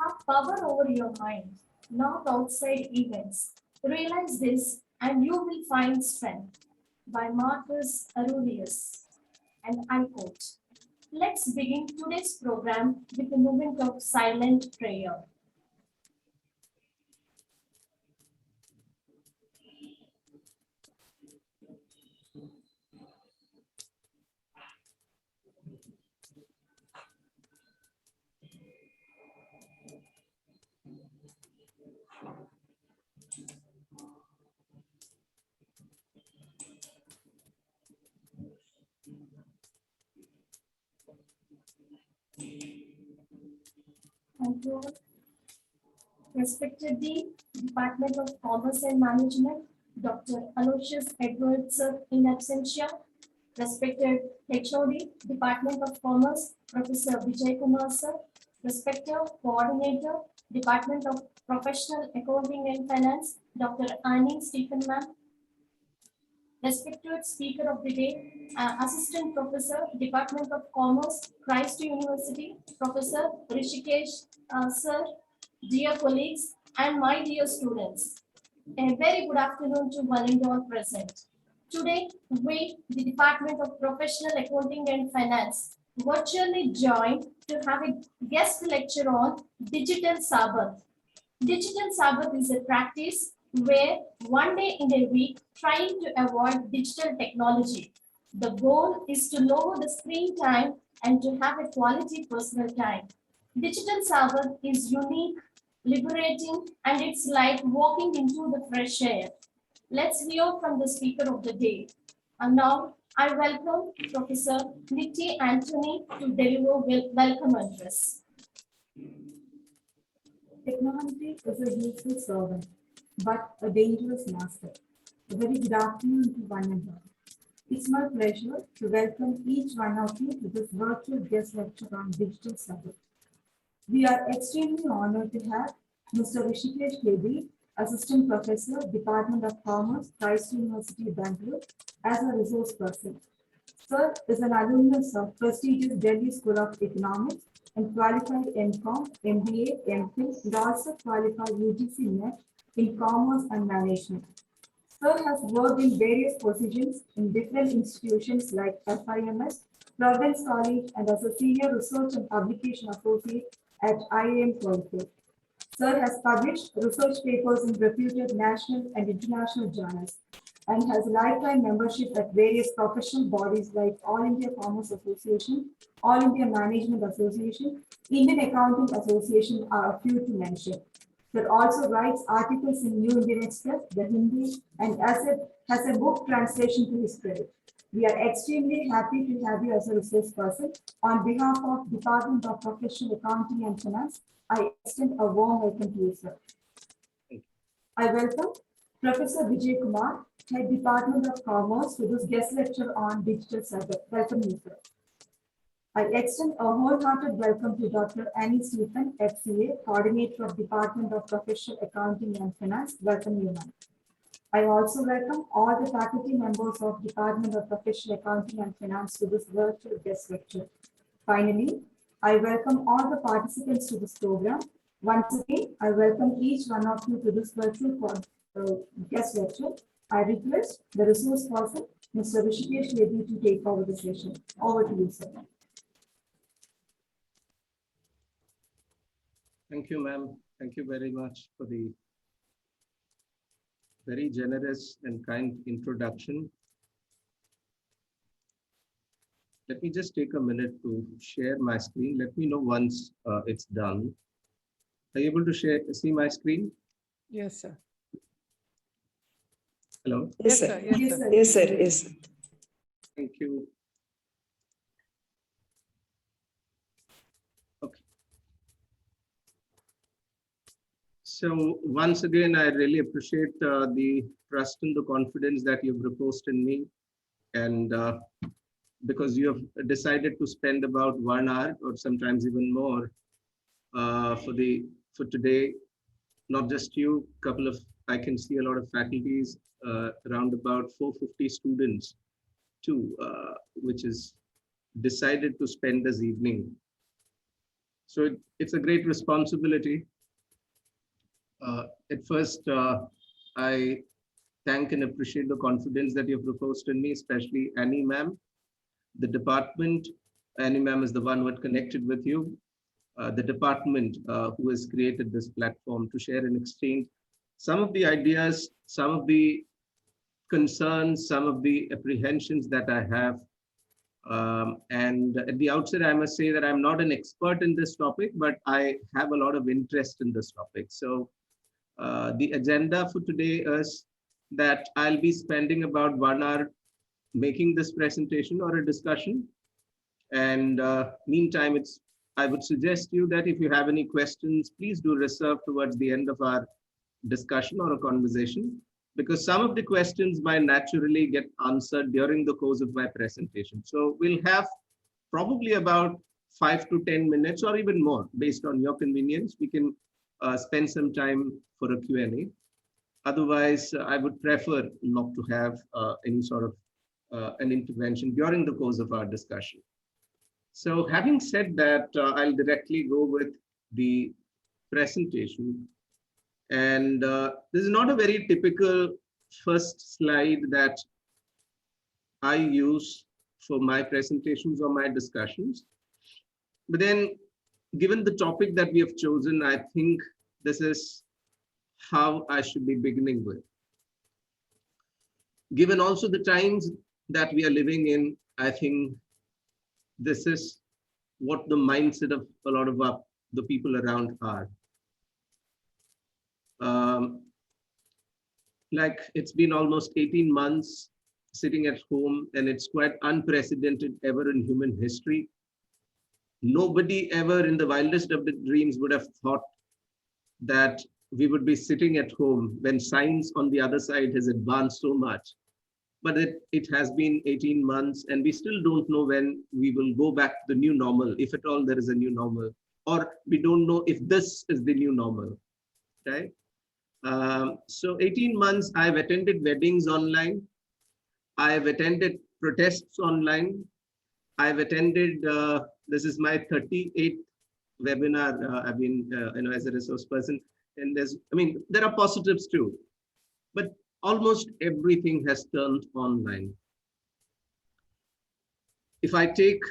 have power over your mind, not outside events. Realize this and you will find strength. By Marcus Aurelius. And I quote, let's begin today's program with a moment of silent prayer. Thank you all. Respected Dean, Department of Commerce and Management, Dr. Aloysius Edwards, sir, in absentia. Respected HOD, Department of Commerce, Professor Vijay Kumar, sir. Respected Coordinator, Department of Professional Accounting and Finance, Dr. Annie Stephen, ma'am. Respected Speaker of the Day, Assistant Professor, Department of Commerce, Kristu University, Professor Rishikesh, sir, dear colleagues, and my dear students. A very good afternoon to one and all present. Today, we, the Department of Professional Accounting and Finance, virtually joined to have a guest lecture on Digital Sabbath. Digital Sabbath is a practice where one day in a week trying to avoid digital technology. The goal is to lower the screen time and to have a quality personal time. Digital Sabbath is unique, liberating, and it's like walking into the fresh air. Let's hear from the speaker of the day. And now I welcome Professor Nitty Anthony to deliver welcome address. Technology is a useful servant, but a dangerous master. A very good afternoon to one and all. It's my pleasure to welcome each one of you to this virtual guest lecture on Digital Sabbath. We are extremely honored to have Mr. Rishikesh K.B., Assistant Professor, Department of Commerce, Kristu University, Bengaluru, as a resource person. Sir is an alumnus of prestigious Delhi School of Economics and qualified MCom, MBA, MPhil, and also qualified UGC NET in Commerce and Management. Sir has worked in various positions in different institutions like FIMS, Providence College, and as a Senior Research and Publication Associate at IIM Kolkata. Sir has published research papers in reputed national and international journals and has lifetime membership at various professional bodies like All India Commerce Association, All India Management Association, Indian Accounting Association are a few to mention. Sir also writes articles in New Indian Express, the Hindi, and has a book translation to his credit. We are extremely happy to have you as a resource person. On behalf of Department of Professional Accounting and Finance, I extend a warm welcome to you, sir. I welcome Professor Vijay Kumar, Head Department of Commerce, to this guest lecture on Digital Sabbath. Welcome you, sir. I extend a wholehearted welcome to Dr. Annie Stephen, FCA, Coordinator of Department of Professional Accounting and Finance. Welcome you, ma'am. I also welcome all the faculty members of Department of Professional Accounting and Finance to this virtual guest lecture. Finally, I welcome all the participants to this program. Once again, I welcome each one of you to this virtual guest lecture. I request the resource person, Mr. Rishikesh K.B., to take over the session. Over to you, sir. Thank you, ma'am. Thank you very much for the very generous and kind introduction. Let me just take a minute to share my screen. Let me know once it's done. Are you able to see my screen? Yes, sir. Hello? Yes, sir. Yes, sir. Yes, sir. Yes. Thank you. Okay. So once again, I really appreciate the trust and the confidence that you've reposed in me. And because you have decided to spend about 1 hour or sometimes even more for today, not just you, I can see a lot of faculties, around about 450 students too, which is decided to spend this evening. So it's a great responsibility. At first, I thank and appreciate the confidence that you've reposed in me, especially Annie ma'am, the department. Annie ma'am is the one who had connected with you. The department who has created this platform to share and exchange some of the ideas, some of the concerns, some of the apprehensions that I have. And at the outset, I must say that I'm not an expert in this topic, but I have a lot of interest in this topic. So the agenda for today is that I'll be spending about 1 hour making this presentation or a discussion. And meantime, I would suggest you that if you have any questions, please do reserve towards the end of our discussion or a conversation, because some of the questions might naturally get answered during the course of my presentation. So we'll have probably about 5 to 10 minutes or even more based on your convenience. We can spend some time for a Q&A. Otherwise, I would prefer not to have any sort of an intervention during the course of our discussion. So having said that, I'll directly go with the presentation. And this is not a very typical first slide that I use for my presentations or my discussions. But then, given the topic that we have chosen, I think this is how I should be beginning with. Given also the times that we are living in, I think this is what the mindset of a lot of the people around are. Like it's been almost 18 months sitting at home, and it's quite unprecedented ever in human history. Nobody ever in the wildest of the dreams would have thought that we would be sitting at home when science on the other side has advanced so much. But it has been 18 months and we still don't know when we will go back to the new normal, if at all there is a new normal, or we don't know if this is the new normal, right? So 18 months, I've attended weddings online. I've attended protests online. I've attended, this is my 38th webinar, I've been, as a resource person. And there are positives too, but almost everything has turned online. If I take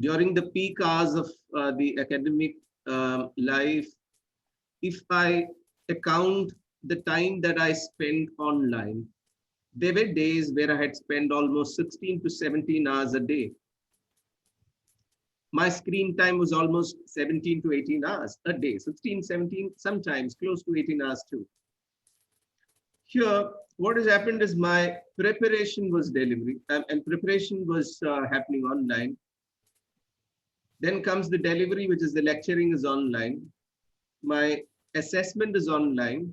during the peak hours of the academic life, if I account the time that I spent online, there were days where I had spent almost 16 to 17 hours a day. My screen time was almost 17 to 18 hours a day, 16, 17, sometimes close to 18 hours too. Here, what has happened is my preparation was delivery and preparation was happening online. Then comes the delivery, which is the lecturing is online. My assessment is online.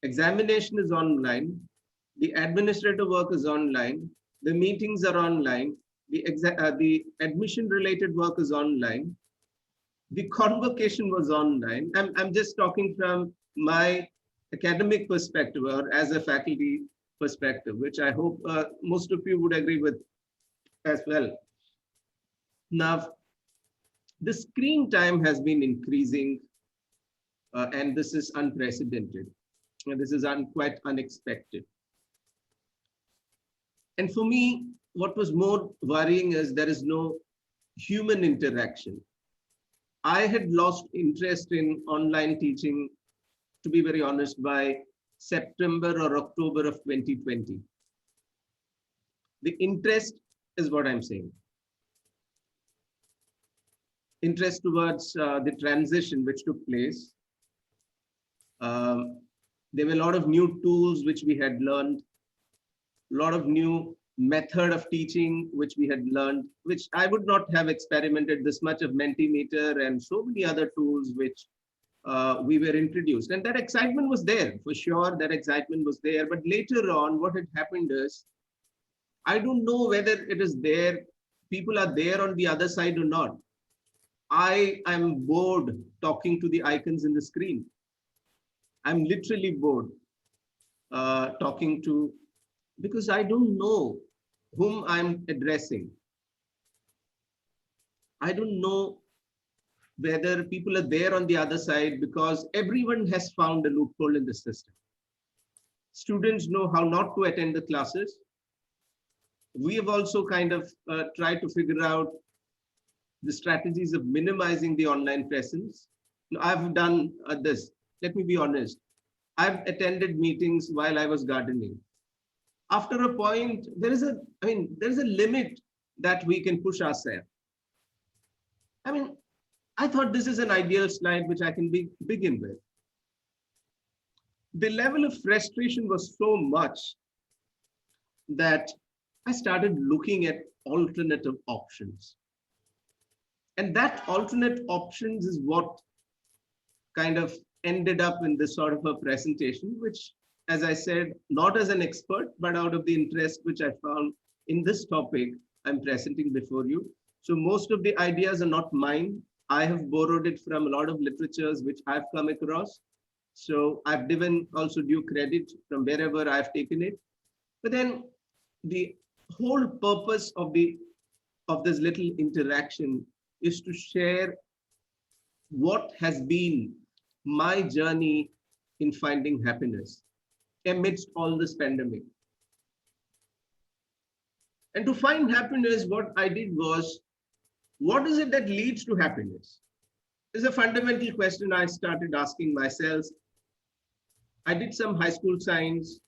Examination is online. The administrative work is online. The meetings are online. The admission related work is online. The convocation was online. I'm just talking from my academic perspective or as a faculty perspective, which I hope most of you would agree with as well. Now, the screen time has been increasing and this is unprecedented. And this is quite unexpected. And for me, what was more worrying is there is no human interaction. I had lost interest in online teaching, to be very honest, by September or October of 2020. The interest is what I'm saying. Interest towards the transition which took place. There were a lot of new tools which we had learned, a lot of new method of teaching which we had learned, which I would not have experimented this much of Mentimeter and so many other tools which we were introduced. And that excitement was there, for sure, that excitement was there. But later on, what had happened is, I don't know whether it is there, people are there on the other side or not. I am bored talking to the icons in the screen. I'm literally bored talking to, because I don't know whom I'm addressing. I don't know whether people are there on the other side, because everyone has found a loophole in the system. Students know how not to attend the classes. We have also kind of tried to figure out the strategies of minimizing the online presence. I've done this. Let me be honest. I've attended meetings while I was gardening. After a point, there's a limit that we can push ourselves. I mean, I thought this is an ideal slide which I can begin with. The level of frustration was so much that I started looking at alternative options. And that alternate options is what kind of ended up in this sort of a presentation, which, as I said, not as an expert, but out of the interest which I found in this topic, I'm presenting before you. So most of the ideas are not mine. I have borrowed it from a lot of literatures which I've come across. So I've given also due credit from wherever I've taken it. But then the whole purpose of this little interaction is to share what has been my journey in finding happiness amidst all this pandemic. And to find happiness, what I did was, what is it that leads to happiness? This is a fundamental question I started asking myself. I did some high school science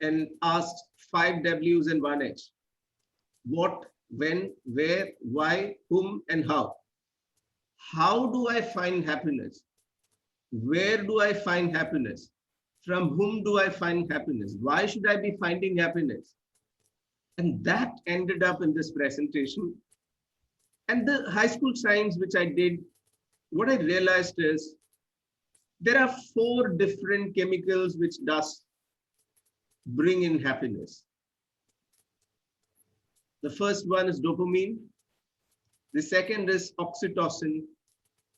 and asked 5 W's and 1 H. What, when, where, why, whom, and how. How do I find happiness? Where do I find happiness? From whom do I find happiness? Why should I be finding happiness? And that ended up in this presentation. And the high school science which I did, what I realized is there are 4 different chemicals which does bring in happiness. The first one is dopamine. The second is oxytocin.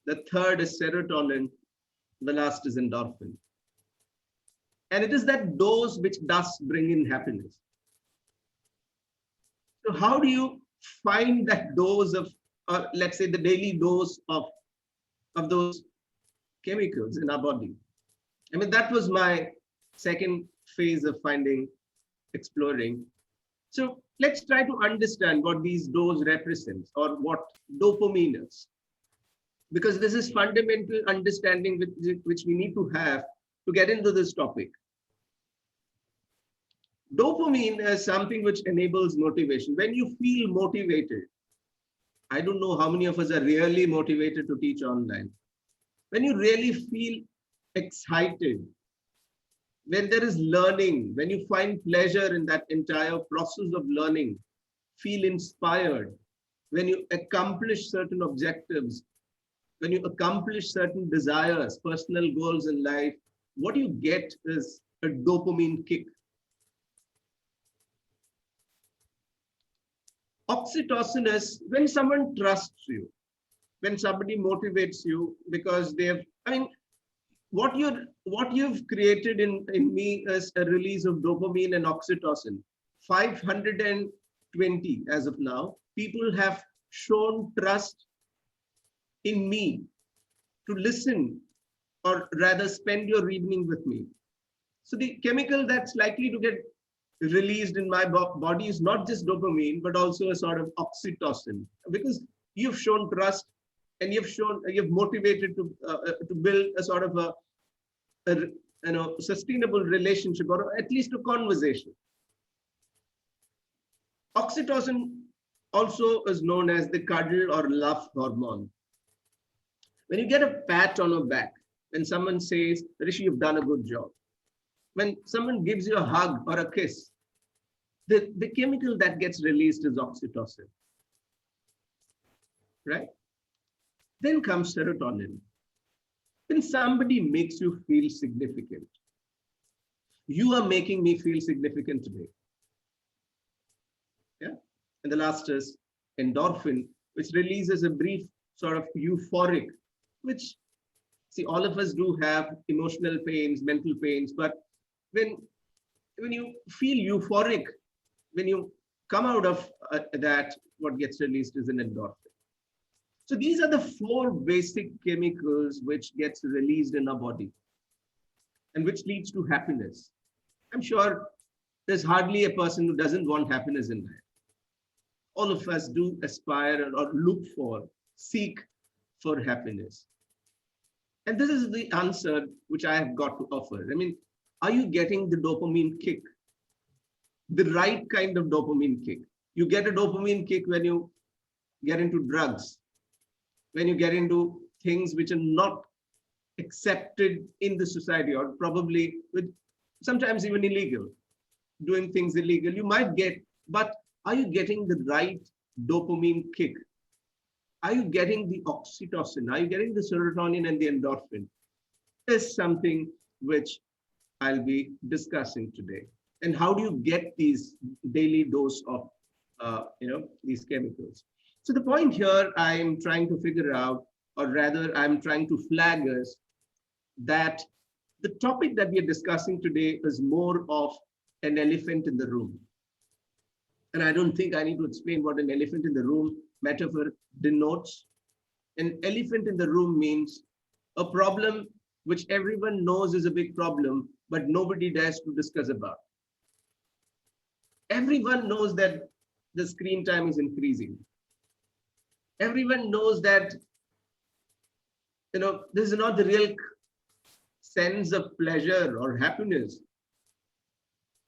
The third is serotonin. The last is endorphin. And it is that dose which does bring in happiness. So how do you find that dose of, or let's say the daily dose of those chemicals in our body? I mean, that was my second phase of exploring. So let's try to understand what these dose represents or what dopamine is. Because this is fundamental understanding which we need to have to get into this topic. Dopamine is something which enables motivation. When you feel motivated, I don't know how many of us are really motivated to teach online. When you really feel excited, when there is learning, when you find pleasure in that entire process of learning, feel inspired, when you accomplish certain objectives, when you accomplish certain desires, personal goals in life, what you get is a dopamine kick. Oxytocin is when someone trusts you, when somebody motivates you because what you've created in me is a release of dopamine and oxytocin. 520 as of now, people have shown trust in me to listen or rather spend your evening with me. So the chemical that's likely to get released in my body is not just dopamine, but also a sort of oxytocin, because you've shown trust and you've motivated to build a sort of a sustainable relationship, or at least a conversation. Oxytocin also is known as the cuddle or love hormone. When you get a pat on the back, when someone says, Rishi, you've done a good job. When someone gives you a hug or a kiss, the chemical that gets released is oxytocin, right? Then comes serotonin. When somebody makes you feel significant, you are making me feel significant today. Yeah. And the last is endorphin, which releases a brief sort of euphoric, which, see, all of us do have emotional pains, mental pains, but when you feel euphoric, when you come out of that, what gets released is an endorphin. So these are the four basic chemicals which gets released in our body and which leads to happiness. I'm sure there's hardly a person who doesn't want happiness in life. All of us do aspire or look for, seek for happiness. And this is the answer which I have got to offer. I mean, are you getting the dopamine kick? The right kind of dopamine kick. You get a dopamine kick when you get into drugs, when you get into things which are not accepted in the society, or probably with sometimes even illegal, doing things illegal. You might get, but are you getting the right dopamine kick? Are you getting the oxytocin? Are you getting the serotonin and the endorphin? Is something which I'll be discussing today. And how do you get these daily dose of these chemicals? So the point here I'm trying to figure out, or rather I'm trying to flag us, that the topic that we are discussing today is more of an elephant in the room. And I don't think I need to explain what an elephant in the room metaphor denotes. An elephant in the room means a problem which everyone knows is a big problem, but nobody dares to discuss about. Everyone knows that the screen time is increasing. Everyone knows that, this is not the real sense of pleasure or happiness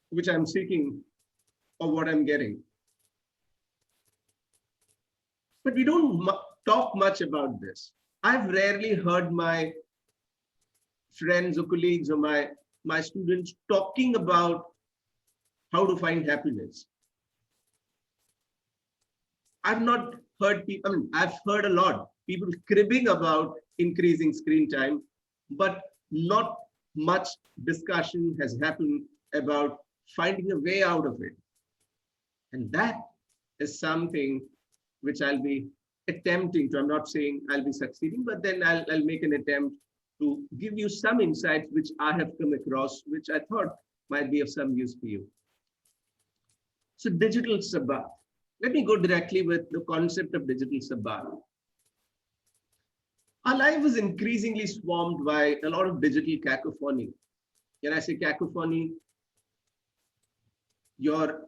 which I'm seeking or what I'm getting. But we don't talk much about this. I've rarely heard my friends or colleagues or my students talking about how to find happiness. I've not heard people, I've heard a lot, people cribbing about increasing screen time, but not much discussion has happened about finding a way out of it. And that is something which I'll be attempting to. I'm not saying I'll be succeeding, but then I'll make an attempt to give you some insights which I have come across, which I thought might be of some use for you. So digital Sabbath. Let me go directly with the concept of digital Sabbath. Our life is increasingly swarmed by a lot of digital cacophony. When I say cacophony, your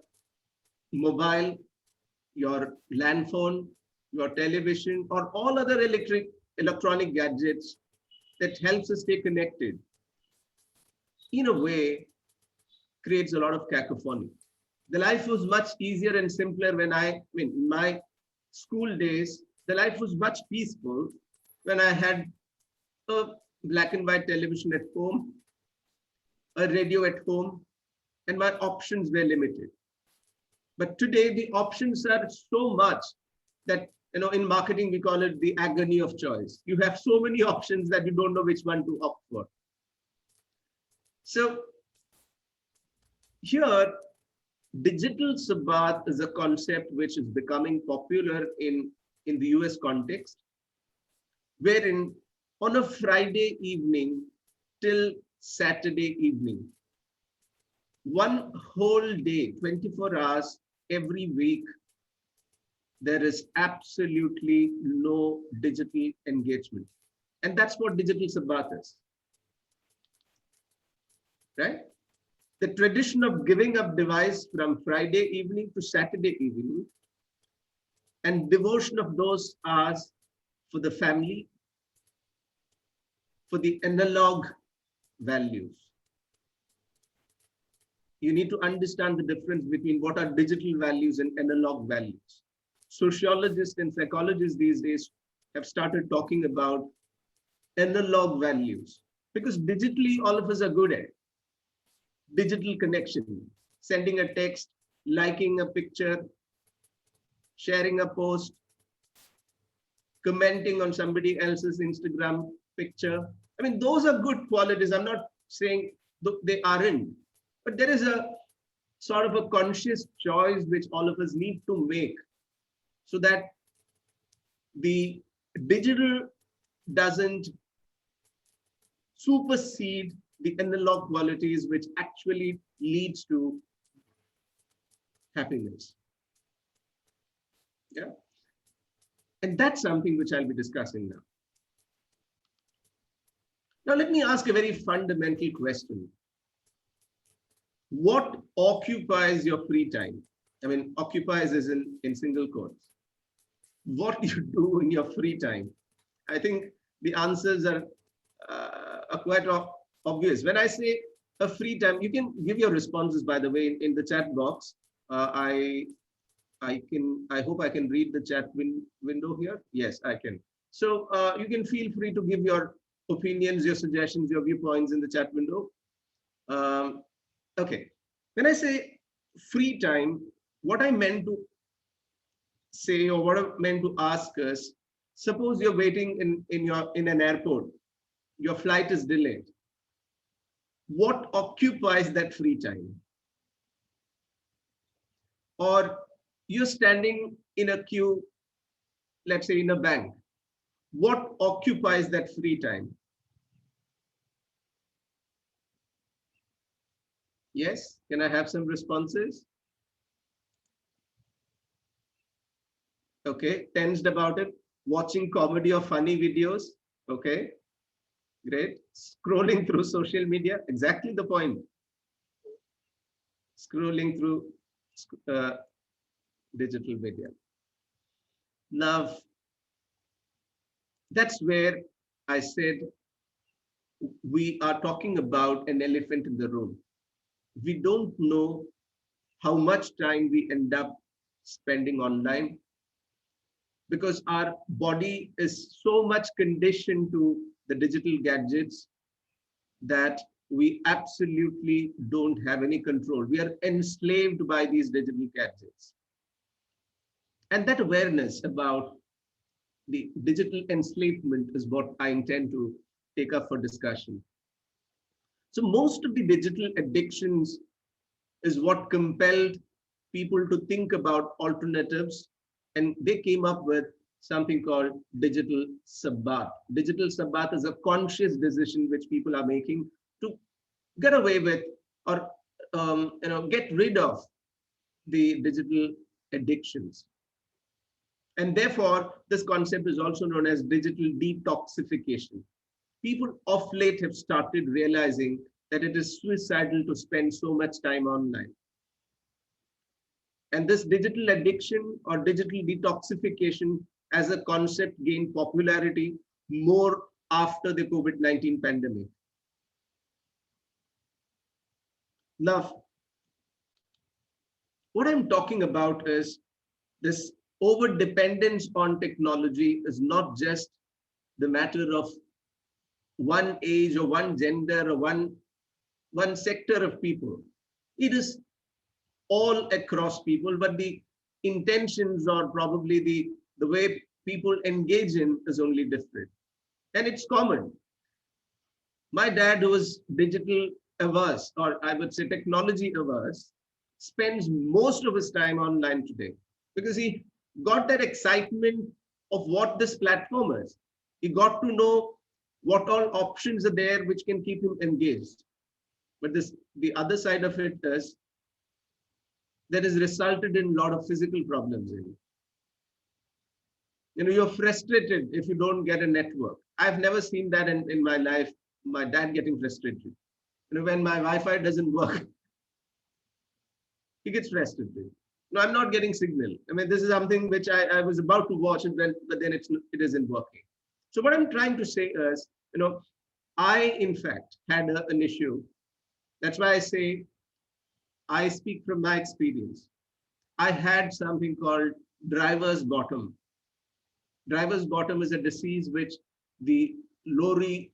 mobile, your land phone, your television, or all other electronic gadgets that helps us stay connected, in a way, creates a lot of cacophony. The life was much easier and simpler when in my school days, the life was much peaceful when I had a black and white television at home, a radio at home, and my options were limited. But today the options are so much that, in marketing, we call it the agony of choice. You have so many options that you don't know which one to opt for. So here, digital Sabbath is a concept which is becoming popular in the US context, wherein on a Friday evening till Saturday evening, one whole day, 24 hours every week, there is absolutely no digital engagement. And that's what digital Sabbath is, right? The tradition of giving up device from Friday evening to Saturday evening and devotion of those hours for the family, for the analog values. You need to understand the difference between what are digital values and analog values. Sociologists and psychologists these days have started talking about analog values because digitally all of us are good at. Digital connection, sending a text, liking a picture, sharing a post, commenting on somebody else's Instagram picture. Those are good qualities. I'm not saying they aren't, but there is a sort of a conscious choice which all of us need to make so that the digital doesn't supersede the analog qualities which actually leads to happiness. Yeah. And that's something which I'll be discussing now. Now, let me ask a very fundamental question. What occupies your free time? I mean, occupies is in single quotes. What do you do in your free time? I think the answers are quite obvious. When I say a free time, you can give your responses, by the way, in the chat box. I hope I can read the chat window here. Yes, I can. So you can feel free to give your opinions, your suggestions, your viewpoints in the chat window. Okay. When I say free time, what I meant to say, or what I meant to ask is, suppose you're waiting in an airport, your flight is delayed. What occupies that free time? Or you're standing in a queue, let's say in a bank. What occupies that free time? Yes, can I have some responses? Okay, tensed about it. Watching comedy or funny videos. Okay, great. Scrolling through social media. Exactly the point. Scrolling through digital media. Now, that's where I said we are talking about an elephant in the room. We don't know how much time we end up spending online because our body is so much conditioned to the digital gadgets that we absolutely don't have any control. We are enslaved by these digital gadgets. And that awareness about the digital enslavement is what I intend to take up for discussion. So most of the digital addictions is what compelled people to think about alternatives, and they came up with something called digital Sabbath. Digital Sabbath is a conscious decision which people are making to get away with or get rid of the digital addictions. And therefore, this concept is also known as digital detoxification. People of late have started realizing that it is suicidal to spend so much time online. And this digital addiction or digital detoxification as a concept gained popularity more after the COVID-19 pandemic. Now, what I'm talking about is this over dependence on technology is not just the matter of one age or one gender or one sector of people. It is all across people, but the intentions or probably the way people engage in is only different. And it's common. My dad, who is digital averse, or I would say technology averse, spends most of his time online today because he got that excitement of what this platform is. He got to know what all options are there which can keep him engaged. But the other side of it is that has resulted in a lot of physical problems in it. You're frustrated if you don't get a network. I've never seen that in my life, my dad getting frustrated. When my Wi-Fi doesn't work, he gets frustrated. No, I'm not getting signal. I mean, this is something which I was about to watch, but then it isn't working. So what I'm trying to say is, I, in fact, had an issue. That's why I say I speak from my experience. I had something called driver's bottom. Driver's bottom is a disease which the lorry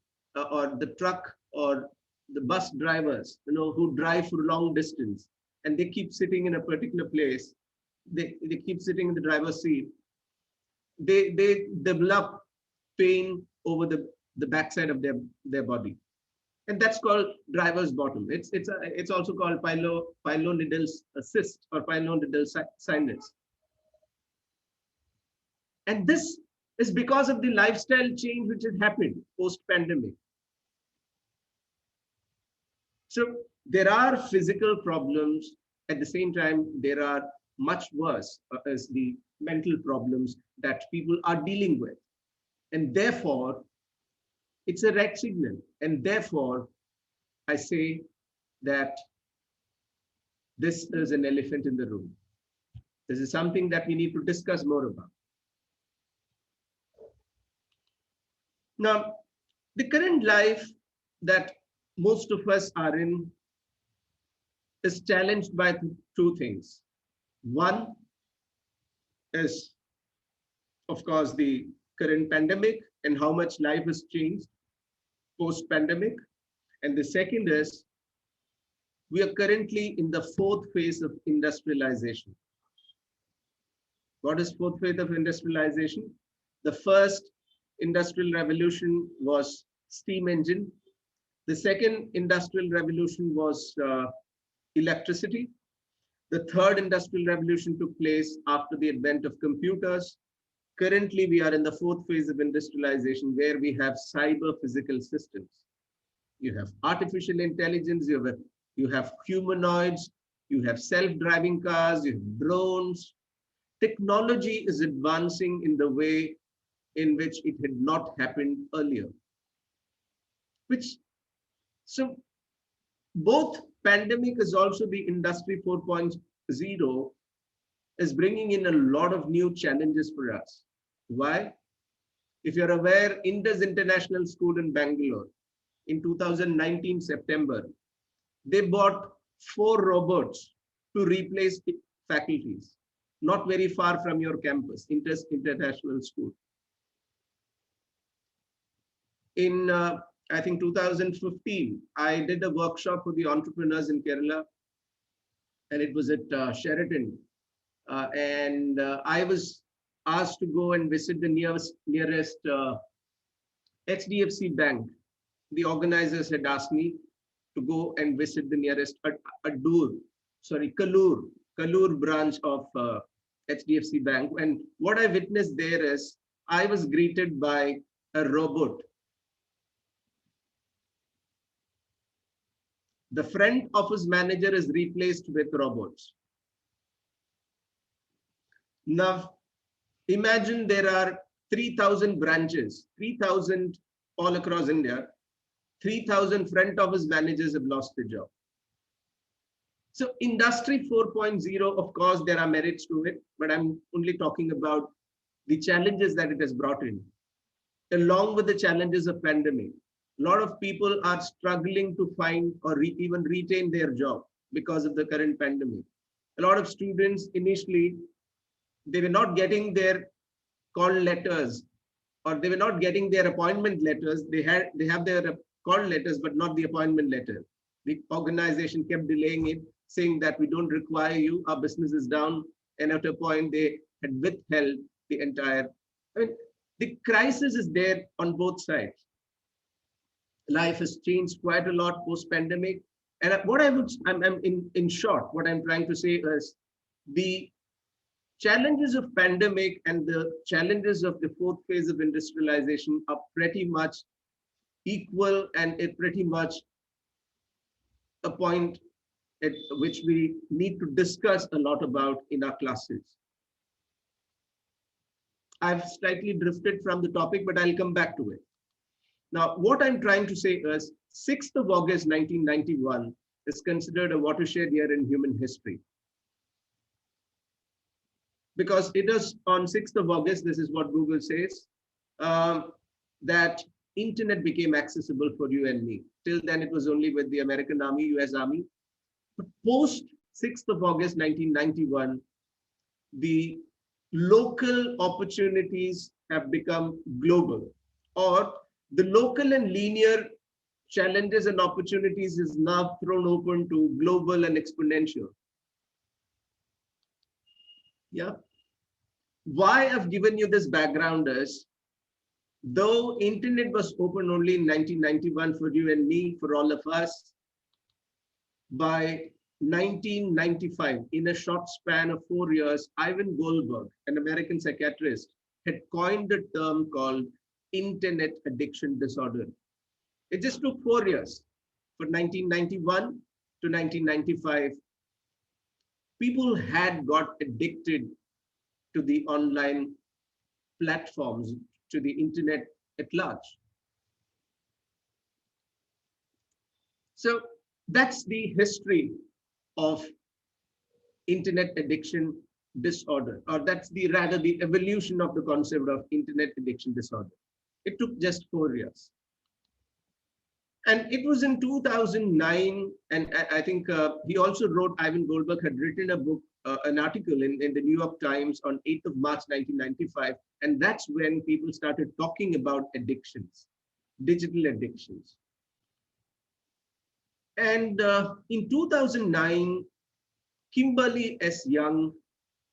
or the truck or the bus drivers, who drive for long distance and they keep sitting in a particular place, they keep sitting in the driver's seat, they develop pain over the backside of their body. And that's called driver's bottom. It's also called pilonidal cyst or pilonidal sinus. And this is because of the lifestyle change which has happened post-pandemic. So there are physical problems. At the same time, there are much worse as the mental problems that people are dealing with. And therefore, it's a red signal. And therefore, I say that this is an elephant in the room. This is something that we need to discuss more about. Now, the current life that most of us are in is challenged by two things. One is, of course, the current pandemic and how much life has changed post-pandemic. And the second is, we are currently in the fourth phase of industrialization. What is fourth phase of industrialization? The first industrial revolution was steam engine. The second industrial revolution was electricity. The third industrial revolution took place after the advent of computers. Currently, we are in the fourth phase of industrialization where we have cyber physical systems. You have artificial intelligence, you have humanoids, you have self-driving cars, you have drones. Technology is advancing in the way in which it had not happened earlier. So both pandemic as also the industry 4.0 is bringing in a lot of new challenges for us. Why? If you're aware, Indus International School in Bangalore in 2019 September, they bought 4 robots to replace faculties, not very far from your campus, Indus International School. In I think 2015, I did a workshop for the entrepreneurs in Kerala, and it was at Sheraton. I was asked to go and visit the nearest HDFC bank. The organizers had asked me to go and visit the nearest Kalur branch of HDFC bank. And what I witnessed there is I was greeted by a robot. The front office manager is replaced with robots. Now, imagine there are 3,000 branches, 3,000 all across India. 3,000 front office managers have lost their job. So industry 4.0, of course, there are merits to it, but I'm only talking about the challenges that it has brought in, along with the challenges of pandemic. A lot of people are struggling to find or even retain their job because of the current pandemic. A lot of students initially, they were not getting their call letters, or they were not getting their appointment letters. They have their call letters, but not the appointment letter. The organization kept delaying it, saying that we don't require you, our business is down. And at a point, they had withheld the entire, the crisis is there on both sides. Life has changed quite a lot post-pandemic. And in short, what I'm trying to say is the challenges of pandemic and the challenges of the fourth phase of industrialization are pretty much equal, and it pretty much a point at which we need to discuss a lot about in our classes. I've slightly drifted from the topic, but I'll come back to it. Now, what I'm trying to say is 6th of August 1991 is considered a watershed year in human history. Because it is on 6th of August, this is what Google says, that internet became accessible for you and me. Till then, it was only with the American Army, US Army. But post 6th of August 1991, the local opportunities have become global, or the local and linear challenges and opportunities is now thrown open to global and exponential. Yeah. Why I've given you this background is, though internet was open only in 1991 for you and me, for all of us, by 1995, in a short span of 4 years, Ivan Goldberg, an American psychiatrist, had coined a term called internet addiction disorder. It just took 4 years. From 1991 to 1995, people had got addicted to the online platforms, to the internet at large. So that's the history of internet addiction disorder, or that's the rather the evolution of the concept of internet addiction disorder. It took just 4 years. And it was in 2009, and I think he also wrote, Ivan Goldberg had written a book, an article in the New York Times on 8th of March 1995, and that's when people started talking about addictions, digital addictions. And in 2009, Kimberly S. Young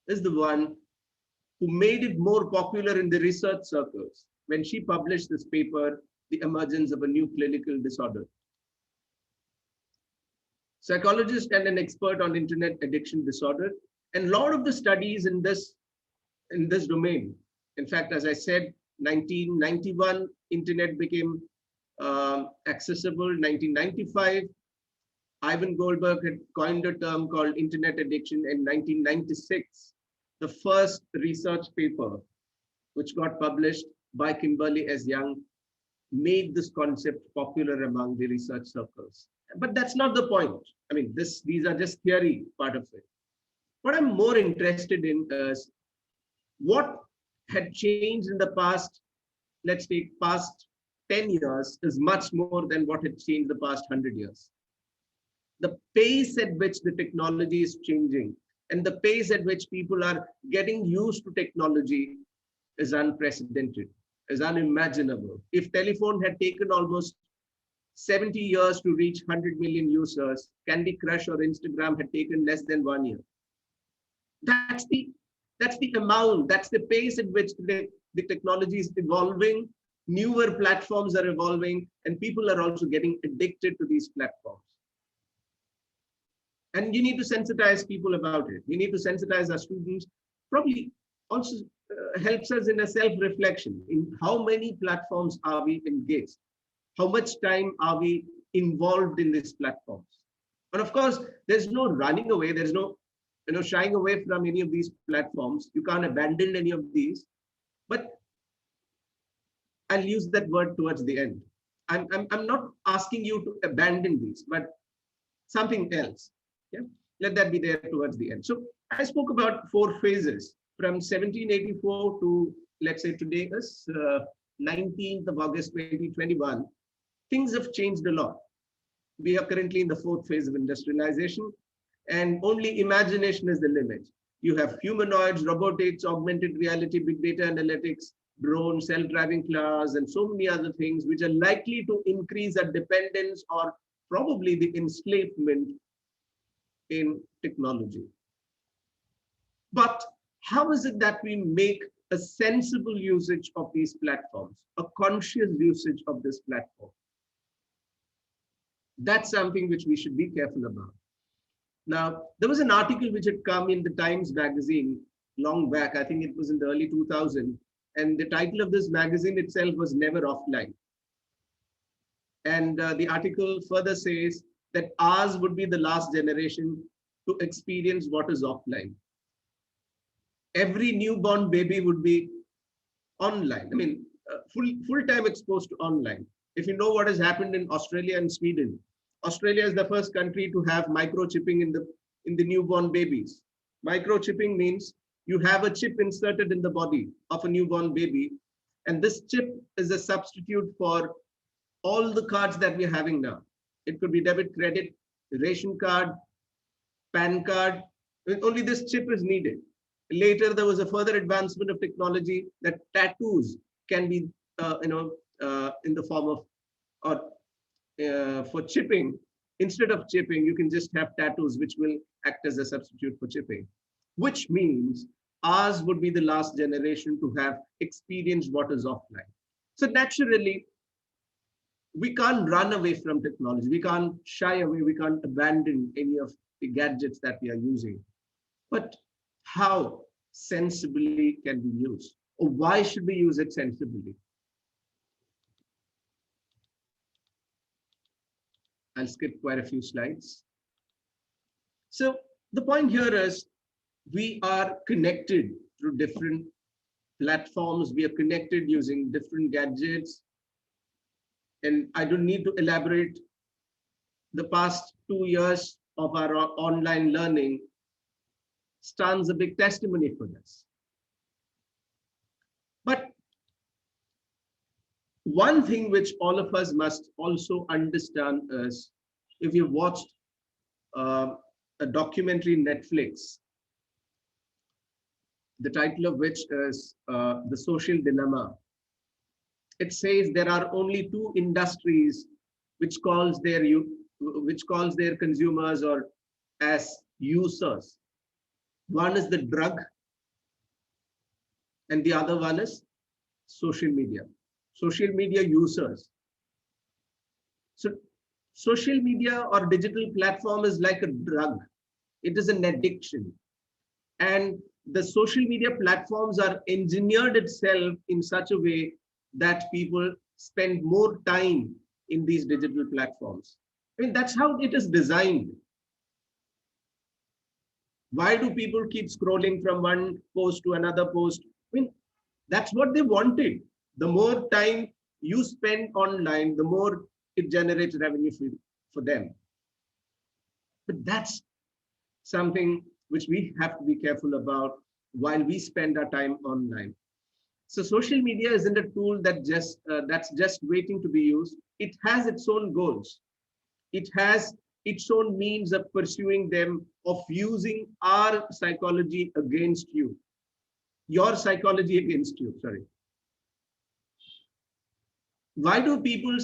is the one who made it more popular in the research circles when she published this paper, The Emergence of a New Clinical Disorder. Psychologist and an expert on internet addiction disorder, and a lot of the studies in this domain. In fact, as I said, 1991, internet became accessible. 1995, Ivan Goldberg had coined a term called internet addiction. In 1996, the first research paper, which got published by Kimberly S. Young, made this concept popular among the research circles. But that's not the point. I mean, these are just theory part of it. What I'm more interested in is what had changed in the past, let's take past 10 years, is much more than what had changed the past 100 years. The pace at which the technology is changing and the pace at which people are getting used to technology is unprecedented, is unimaginable. If telephone had taken almost 70 years to reach 100 million users, Candy Crush or Instagram had taken less than 1 year. That's the amount, that's the pace at which the technology is evolving, newer platforms are evolving, and people are also getting addicted to these platforms. And you need to sensitize people about it. We need to sensitize our students. Probably also helps us in a self-reflection in how many platforms are we engaged? How much time are we involved in these platforms? And of course, there's no running away. There's no shying away from any of these platforms. You can't abandon any of these. But I'll use that word towards the end. I'm not asking you to abandon these, but something else. Yeah, let that be there towards the end. So I spoke about 4 phases from 1784 to, let's say today is 19th of August 2021. Things have changed a lot. We are currently in the 4th phase of industrialization, and only imagination is the limit. You have humanoids, robotics, augmented reality, big data analytics, drones, self-driving cars, and so many other things which are likely to increase our dependence or probably the enslavement in technology. But how is it that we make a sensible usage of these platforms, a conscious usage of this platform? That's something which we should be careful about. Now, there was an article which had come in the Times magazine long back, I think it was in the early 2000s, and the title of this magazine itself was Never Offline. And the article further says that ours would be the last generation to experience what is offline. Every newborn baby would be online. I mean, full-time exposed to online. If you know what has happened in Australia and Sweden, Australia is the first country to have microchipping in the newborn babies. Microchipping means you have a chip inserted in the body of a newborn baby, and this chip is a substitute for all the cards that we're having now. It could be debit, credit, ration card, PAN card. Only this chip is needed. Later, there was a further advancement of technology that tattoos can be, in the form of, or for chipping. Instead of chipping, you can just have tattoos, which will act as a substitute for chipping, which means ours would be the last generation to have experienced what is offline. So naturally, we can't run away from technology. We can't shy away. We can't abandon any of the gadgets that we are using. But how sensibly can we use? Or why should we use it sensibly? I'll skip quite a few slides. So the point here is we are connected through different platforms. We are connected using different gadgets. And I don't need to elaborate. The past 2 years of our online learning stands a big testimony for this. But one thing which all of us must also understand is, if you watched uh, a documentary in Netflix, the title of which is The Social Dilemma. It says there are only two industries which calls their consumers or as users. One is the drug, and the other one is social media. Social media users. So social media or digital platform is like a drug. It is an addiction. And the social media platforms are engineered itself in such a way that people spend more time in these digital platforms. I mean, that's how it is designed. Why do people keep scrolling from one post to another post? I mean, that's what they wanted. The more time you spend online, the more it generates revenue for them. But that's something which we have to be careful about while we spend our time online. So social media isn't a tool that's just waiting to be used. It has its own goals. It has its own means of pursuing them, of using our psychology against you, your psychology against you. Sorry. Why do people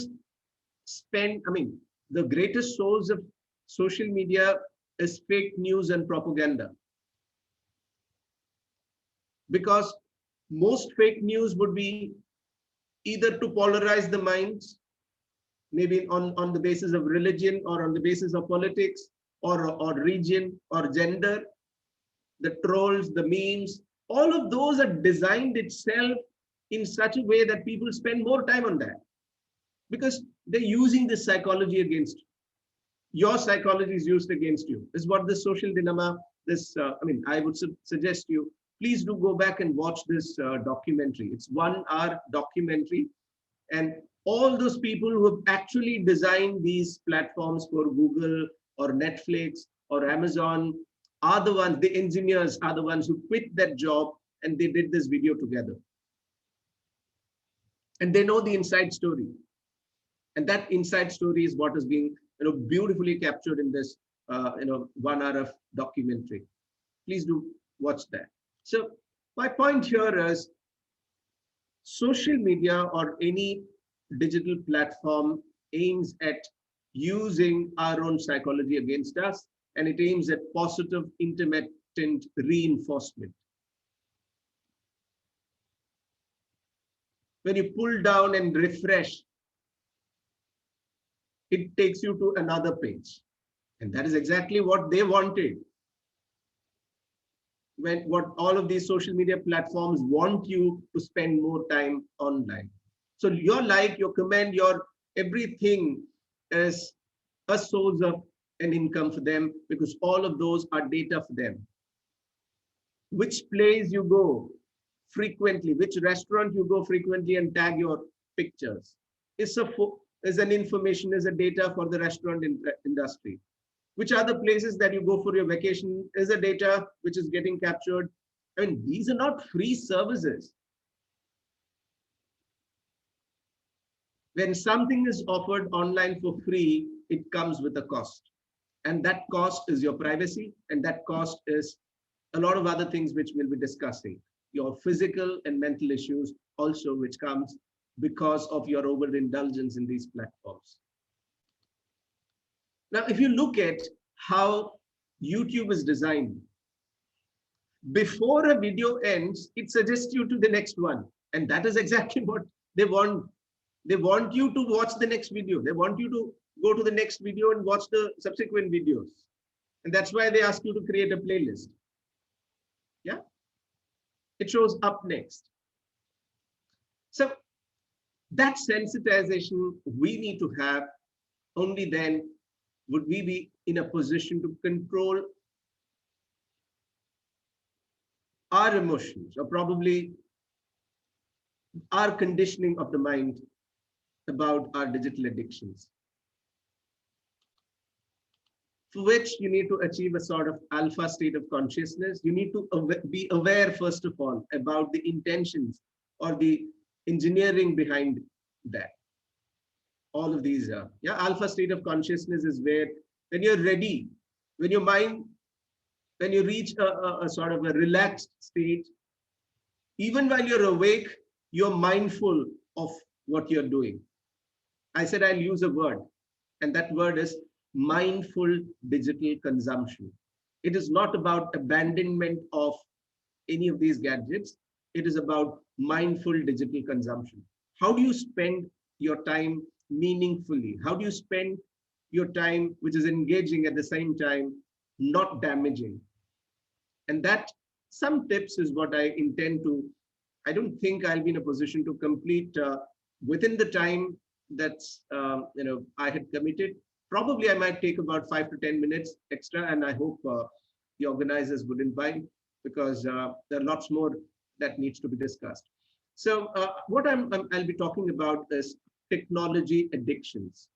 spend? I mean, the greatest source of social media is fake news and propaganda. Because most fake news would be either to polarize the minds, maybe on the basis of religion or on the basis of politics or region or gender. The trolls, the memes, all of those are designed itself in such a way that people spend more time on that, because they're using this psychology against you. Your psychology is used against you. This is what the social dilemma, I would suggest you, please do go back and watch this documentary. It's 1 hour documentary. And all those people who have actually designed these platforms for Google or Netflix or Amazon are the ones, the engineers are the ones who quit that job and they did this video together. And they know the inside story. And that inside story is what is being beautifully captured in this 1 hour of documentary. Please do watch that. So my point here is, social media or any digital platform aims at using our own psychology against us, and it aims at positive intermittent reinforcement. When you pull down and refresh, it takes you to another page. And that is exactly what they wanted. What all of these social media platforms want you to spend more time online. So your like, your comment, your everything is a source of an income for them, because all of those are data for them. Which place you go frequently, which restaurant you go frequently and tag your pictures is an information, is a data for the restaurant industry. Which are the places that you go for your vacation is a data which is getting captured. I mean, these are not free services. When something is offered online for free, it comes with a cost. And that cost is your privacy, and that cost is a lot of other things which we'll be discussing. Your physical and mental issues also, which comes because of your overindulgence in these platforms. Now, if you look at how YouTube is designed, before a video ends, it suggests you to the next one. And that is exactly what they want. They want you to watch the next video. They want you to go to the next video and watch the subsequent videos. And that's why they ask you to create a playlist. Yeah. It shows up next. So that sensitization we need to have. Only then would we be in a position to control our emotions, or probably our conditioning of the mind about our digital addictions, for which you need to achieve a sort of alpha state of consciousness. You need to be aware, first of all, about the intentions or the engineering behind that. All of these are, yeah, alpha state of consciousness is where, when you're ready, when your mind, when you reach a sort of a relaxed state, even while you're awake, you're mindful of what you're doing. I said I'll use a word, and that word is mindful digital consumption. It is not about abandonment of any of these gadgets. It is about mindful digital consumption. How do you spend your time meaningfully? How do you spend your time, which is engaging at the same time, not damaging? And that, some tips is what I intend to. I don't think I'll be in a position to complete within the time that's I had committed. Probably I might take about 5 to 10 minutes extra, and I hope the organizers wouldn't mind, because there are lots more that needs to be discussed. So what I'll be talking about is technology addictions.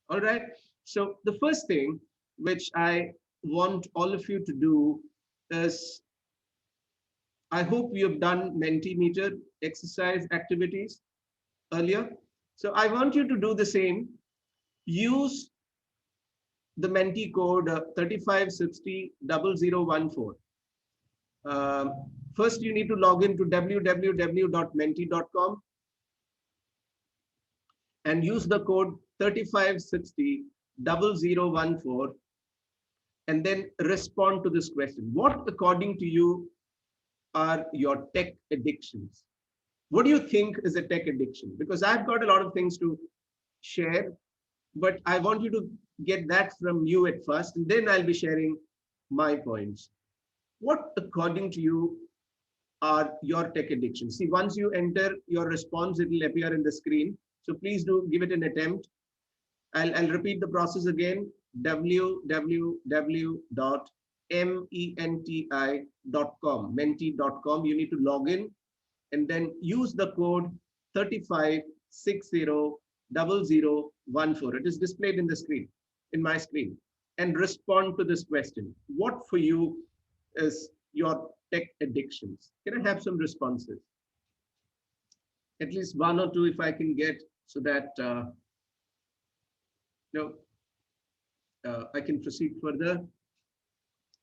All right. So the first thing which I want all of you to do is, I hope you have done Mentimeter exercise activities earlier. So I want you to do the same. Use the Menti code 35600014. First, you need to log into www.menti.com and use the code 35600014, and then respond to this question. What, according to you, are your tech addictions? What do you think is a tech addiction? Because I've got a lot of things to share, but I want you to get that from you at first, and then I'll be sharing my points. What, according to you, are your tech addictions? See, once you enter your response, it will appear in the screen. So please do give it an attempt. I'll repeat the process again. www.menti.com, menti.com. You need to log in and then use the code 35600014. It is displayed in the screen, in my screen, and respond to this question. What for you is your tech addictions? Can I have some responses? At least one or two if I can get, so that I can proceed further,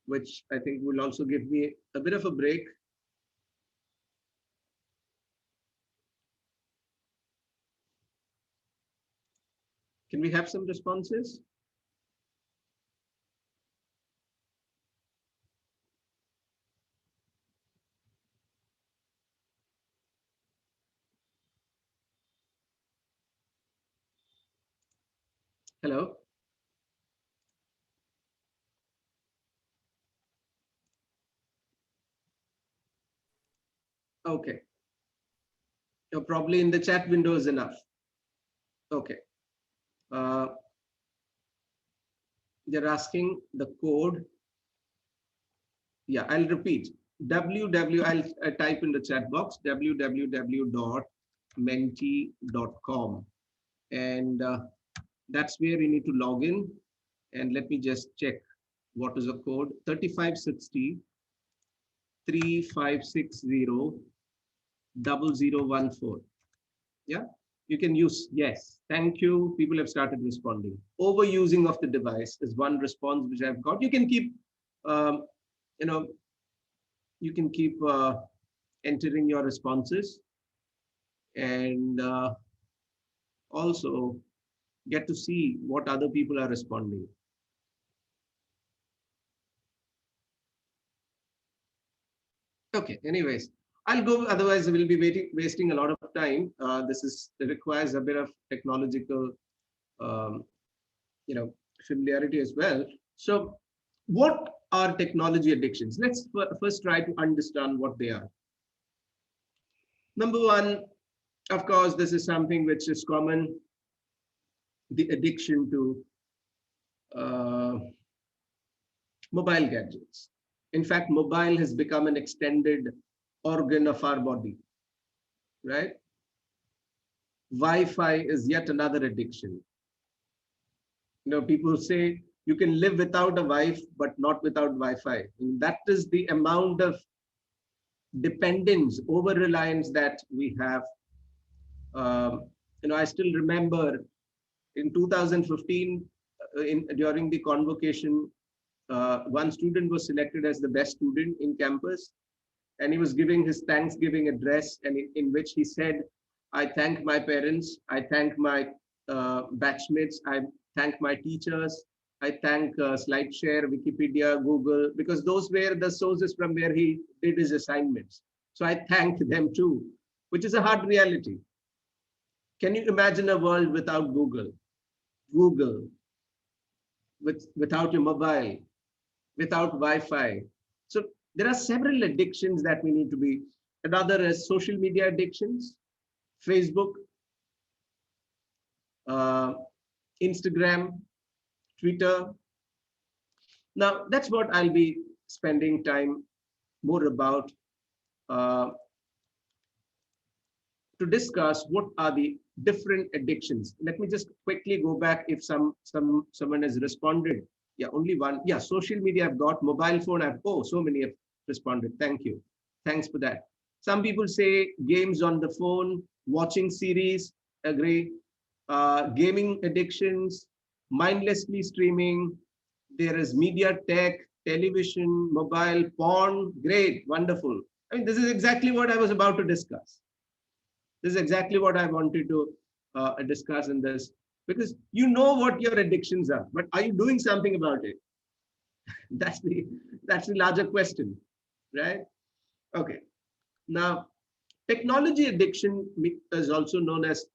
which I think will also give me a bit of a break. Can we have some responses? Hello? Okay. You're probably in the chat window is enough. Okay. They're asking the code. Yeah, I'll repeat. I'll type in the chat box, www.menti.com. And that's where you need to log in. And let me just check what is the code. 3560 3560 0014. Yeah, you can use yes. Thank you. People have started responding. Overusing of the device is one response which I've got. You can keep, you can keep entering your responses, and also get to see what other people are responding. Okay, anyways, I'll go, otherwise we'll be wasting a lot of time. This requires a bit of technological, familiarity as well. So what are technology addictions? Let's first try to understand what they are. Number one, of course, this is something which is common, the addiction to mobile gadgets. In fact, mobile has become an extended organ of our body, right? Wi-Fi is yet another addiction. People say you can live without a wife, but not without Wi-Fi. And that is the amount of dependence, over-reliance that we have. I still remember in 2015, during the convocation, one student was selected as the best student in campus, and he was giving his Thanksgiving address, and in which he said, "I thank my parents, I thank my batchmates, I thank my teachers, I thank SlideShare, Wikipedia, Google, because those were the sources from where he did his assignments. So I thank them too," which is a hard reality. Can you imagine a world without Google? Google, without your mobile, without Wi-Fi. So there are several addictions that we need to be. Another is social media addictions, Facebook, uh, Instagram, Twitter. Now, that's what I'll be spending time more about, uh, to discuss what are the different addictions. Let me just quickly go back if someone has responded. Yeah, only one. Yeah, social media I've got, mobile phone I've, oh, so many have responded. Thank you. Thanks for that. Some people say games on the phone, watching series, agree. Gaming addictions, mindlessly streaming. There is media tech, television, mobile, porn. Great, wonderful. I mean, this is exactly what I was about to discuss. This is exactly what I wanted to discuss in this, because you know what your addictions are, but are you doing something about it? That's the larger question, right? Okay. Now, technology addiction is also known as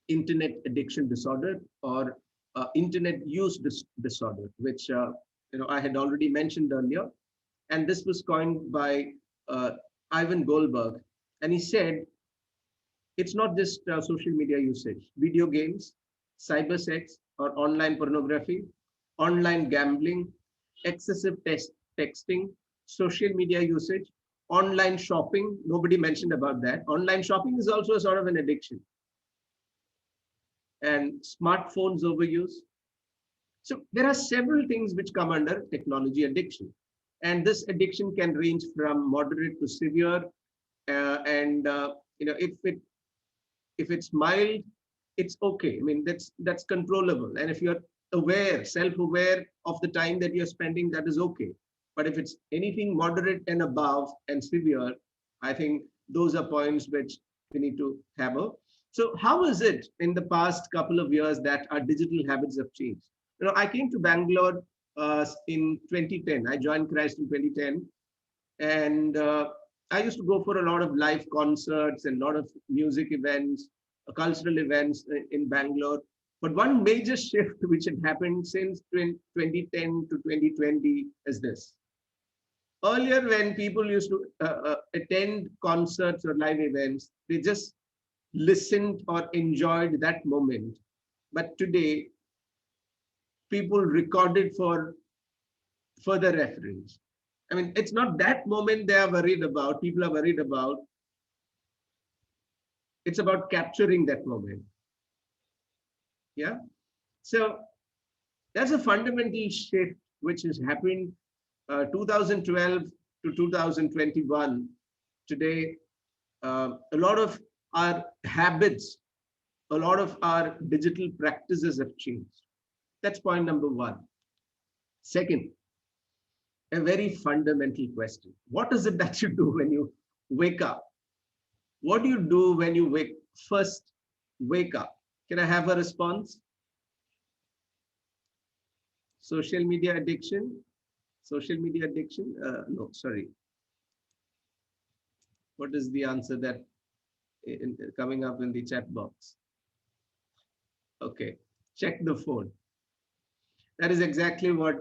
internet addiction disorder, or internet use disorder, which I had already mentioned earlier, and this was coined by uh, Ivan Goldberg, and he said it's not just social media usage, video games, cyber sex or online pornography, online gambling, excessive texting, social media usage, online shopping. Nobody mentioned about that. Online shopping is also a sort of an addiction. And smartphones overuse. So there are several things which come under technology addiction. And this addiction can range from moderate to severe. And if it's mild, it's okay. I mean, that's controllable. And if you're aware, self-aware of the time that you're spending, that is okay. But if it's anything moderate and above and severe, I think those are points which we need to hammer. So how is it in the past couple of years that our digital habits have changed? I came to Bangalore in 2010. I joined Christ in 2010. And I used to go for a lot of live concerts and a lot of music events, cultural events in Bangalore. But one major shift which had happened since 2010 to 2020 is this. Earlier, when people used to attend concerts or live events, they just listened or enjoyed that moment. But today, people record it for further reference. I mean, it's not that moment they are worried about, people are worried about. It's about capturing that moment. Yeah. So that's a fundamental shift which has happened 2012 to 2021. Today, a lot of our habits, a lot of our digital practices have changed. That's point number one. Second, a very fundamental question. What is it that you do when you wake up? What do you do when you first wake up? Can I have a response? Social media addiction? Social media addiction? No, sorry. What is the answer that coming up in the chat box? Okay, check the phone. That is exactly what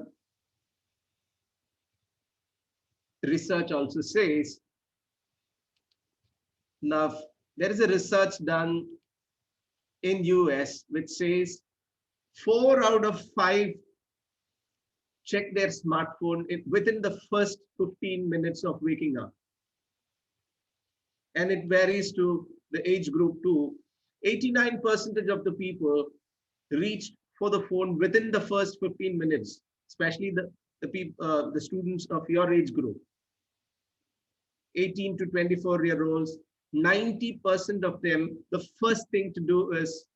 research also says. Now, there is a research done in US which says 4 out of 5 check their smartphone within the first 15 minutes of waking up. And it varies to the age group too. 89% of the people reached for the phone within the first 15 minutes, especially the students of your age group, 18 to 24-year-olds. 90% of them, the first thing to do is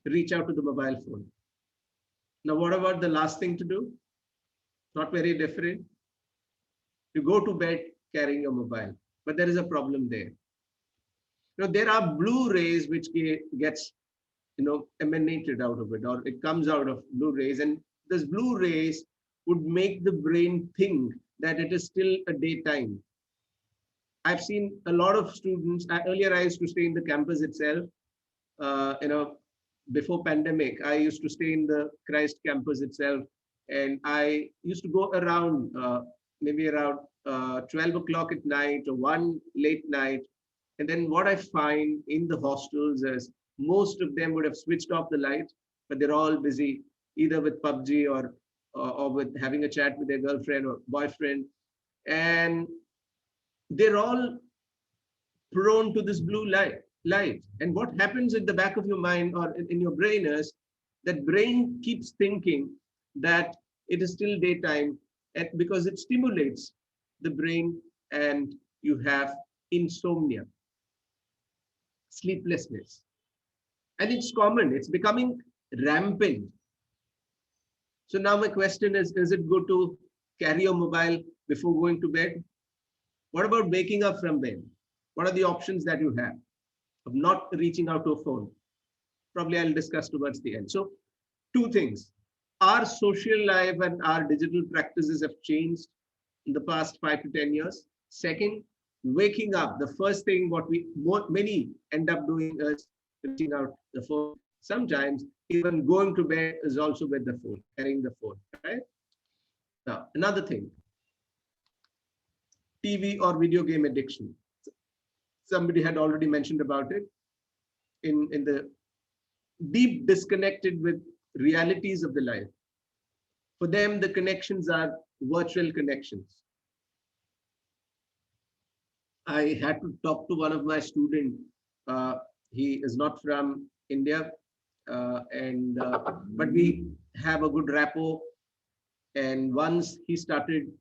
reach out to the mobile phone. Now, what about the last thing to do? Not very different. You go to bed carrying your mobile, but there is a problem there. There are blue rays which gets emanated out of it, or it comes out of blue rays, and this blue rays would make the brain think that it is still a daytime. I've seen a lot of students. Earlier, I used to stay in the campus itself. Before pandemic, I used to stay in the Christ campus itself, and I used to go around maybe around 12 o'clock at night or 1 late night. And then what I find in the hostels is most of them would have switched off the light, but they're all busy either with PUBG or with having a chat with their girlfriend or boyfriend. And they're all prone to this blue light. And what happens at the back of your mind or in your brain is that brain keeps thinking that it is still daytime, and because it stimulates the brain, and you have insomnia, sleeplessness. And it's common, it's becoming rampant. So now my question is it good to carry your mobile before going to bed? What about waking up from bed? What are the options that you have of not reaching out to a phone? Probably I'll discuss towards the end. So 2 things. Our social life and our digital practices have changed in the past 5 to 10 years. Second, waking up, the first thing what many end up doing is reaching out the phone. Sometimes even going to bed is also with the phone, carrying the phone, right? Now, another thing, TV or video game addiction. Somebody had already mentioned about it. In the deep disconnected with realities of the life. For them, the connections are virtual connections. I had to talk to one of my students. He is not from India, but we have a good rapport. And once he started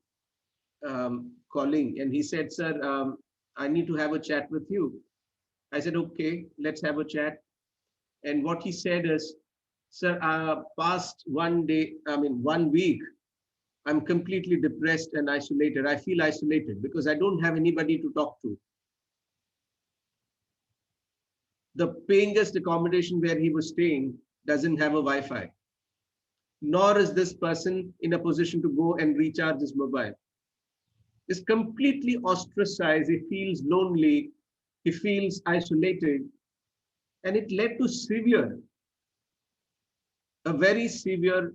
calling, and he said, "Sir, I need to have a chat with you." I said, "Okay, let's have a chat." And what he said is, "Sir, past 1 week, I'm completely depressed and isolated. I feel isolated because I don't have anybody to talk to." The paying guest accommodation where he was staying doesn't have a Wi-Fi, nor is this person in a position to go and recharge his mobile. He's completely ostracized. He feels lonely. He feels isolated. And it led to a very severe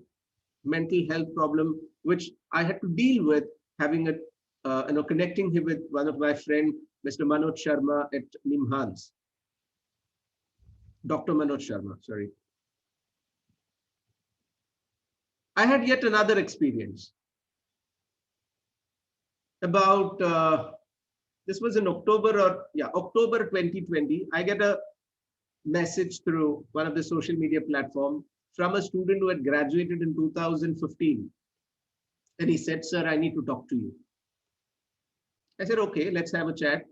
mental health problem, which I had to deal with, connecting him with one of my friends, Mr. Manoj Sharma at Nimhans. Dr. Manoj Sharma, sorry. I had yet another experience. About, this was in October 2020, I get a message through one of the social media platforms from a student who had graduated in 2015. And he said, "Sir, I need to talk to you." I said, "Okay, let's have a chat."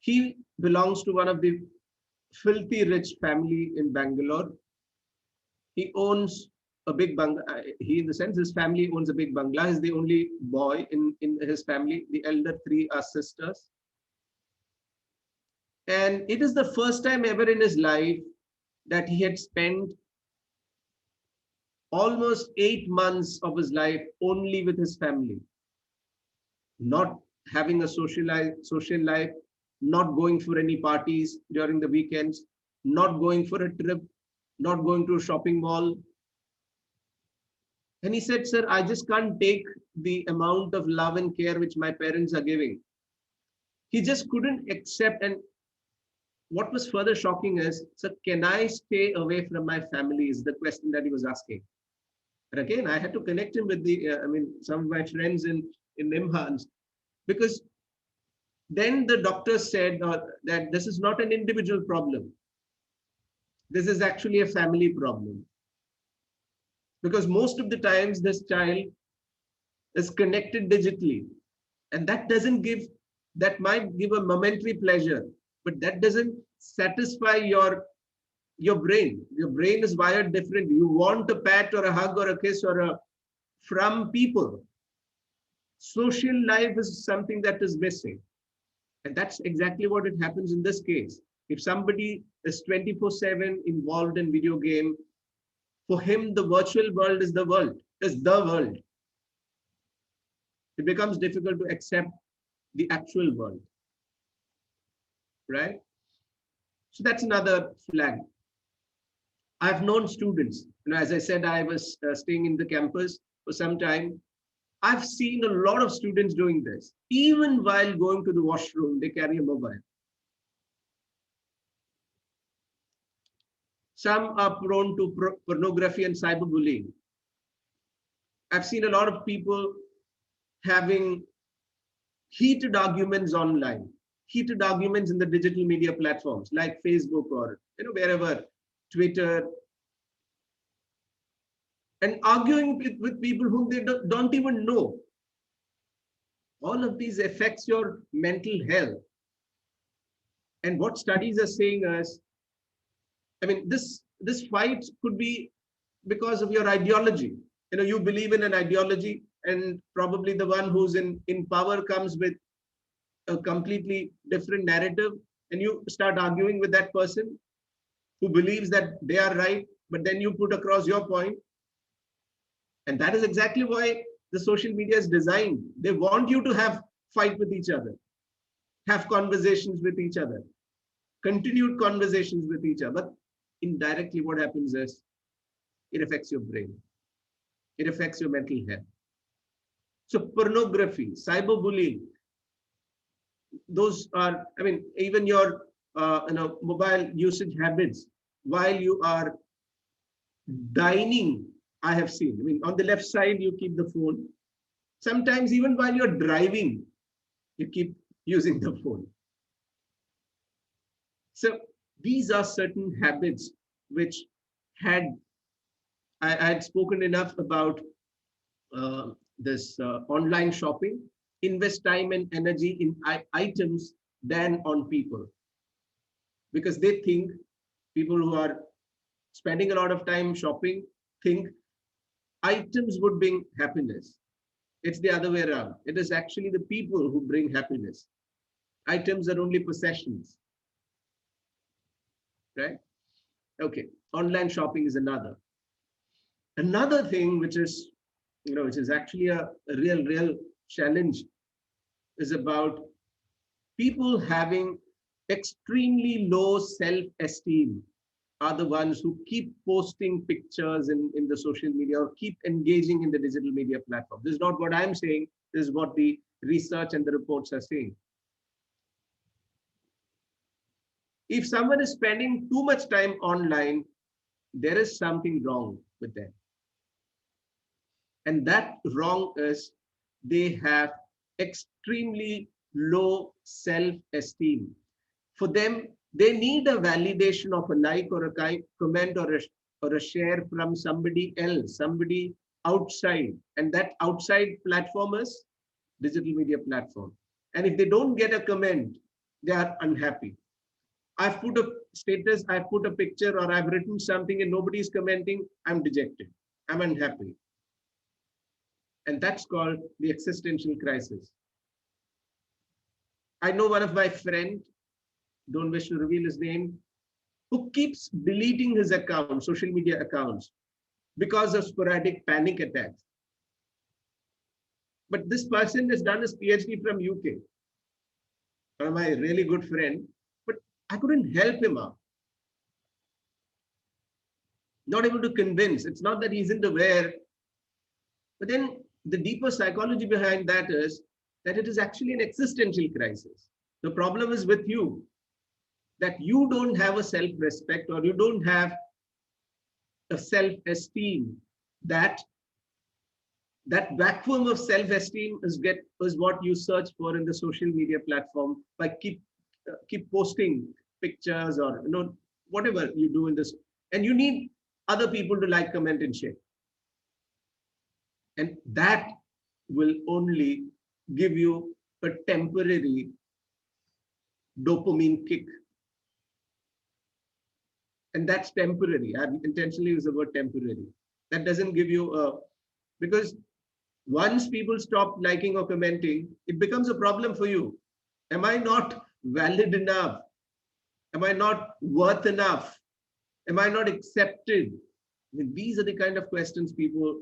He belongs to one of the filthy rich family in Bangalore. He owns a big bungalow. In the sense, his family owns a big bungalow. He's the only boy in his family. The elder 3 are sisters. And it is the first time ever in his life that he had spent almost 8 months of his life only with his family, not having a social life, not going for any parties during the weekends, not going for a trip, not going to a shopping mall. And he said, "Sir, I just can't take the amount of love and care which my parents are giving." He just couldn't accept, and what was further shocking is, so can I stay away from my family is the question that he was asking. And again, I had to connect him with some of my friends in Nimhans, because then the doctor said that this is not an individual problem. This is actually a family problem. Because most of the times this child is connected digitally, and that might give a momentary pleasure, but that doesn't satisfy your brain. Your brain is wired differently. You want a pat or a hug or a kiss from people. Social life is something that is missing. And that's exactly what it happens in this case. If somebody is 24/7 involved in video game, for him, the virtual world is the world, It becomes difficult to accept the actual world, right? So that's another flag. I've known students, as I said, I was staying in the campus for some time. I've seen a lot of students doing this. Even while going to the washroom, they carry a mobile. Some are prone to pornography and cyberbullying. I've seen a lot of people having heated arguments online, heated arguments in the digital media platforms like Facebook or wherever, Twitter, and arguing with people whom they don't even know. All of these affects your mental health. And what studies are saying is, this fight could be because of your ideology. You believe in an ideology, and probably the one who's in power comes with a completely different narrative, and you start arguing with that person who believes that they are right, but then you put across your point. And that is exactly why the social media is designed. They want you to have fight with each other, have conversations with each other, continued conversations with each other. But indirectly, what happens is it affects your brain. It affects your mental health. So pornography, cyberbullying, those are, even your mobile usage habits while you are dining. I have seen, on the left side, you keep the phone. Sometimes even while you're driving, you keep using the phone. So these are certain habits which I had spoken enough about this online shopping. Invest time and energy in items than on people. Because they think, people who are spending a lot of time shopping think items would bring happiness. It's the other way around. It is actually the people who bring happiness. Items are only possessions, right? Okay, online shopping is another. Another thing which is actually a real challenge is about people having extremely low self-esteem are the ones who keep posting pictures in the social media or keep engaging in the digital media platform. This is not what I'm saying. This is what the research and the reports are saying. If someone is spending too much time online, there is something wrong with them. And that wrong is they have extremely low self-esteem. For them, they need a validation of a like or a comment or a share from somebody else, somebody outside. And that outside platform is digital media platform. And if they don't get a comment, they are unhappy. I've put a status, I've put a picture, or I've written something and nobody's commenting, I'm dejected, I'm unhappy. And that's called the existential crisis. I know one of my friends, don't wish to reveal his name, who keeps deleting his accounts, social media accounts, because of sporadic panic attacks. But this person has done his PhD from UK. My really good friend, but I couldn't help him out. Not able to convince. It's not that he isn't aware, but then the deeper psychology behind that is that it is actually an existential crisis. The problem is with you. that you don't have a self-respect or you don't have a self-esteem, that vacuum of self-esteem is what you search for in the social media platform by keep posting pictures or whatever you do in this, and you need other people to like, comment, and share, and that will only give you a temporary dopamine kick, and that's temporary. I intentionally use the word temporary. That doesn't give you because once people stop liking or commenting, it becomes a problem for you. Am I not valid enough? Am I not worth enough? Am I not accepted? I mean, these are the kind of questions people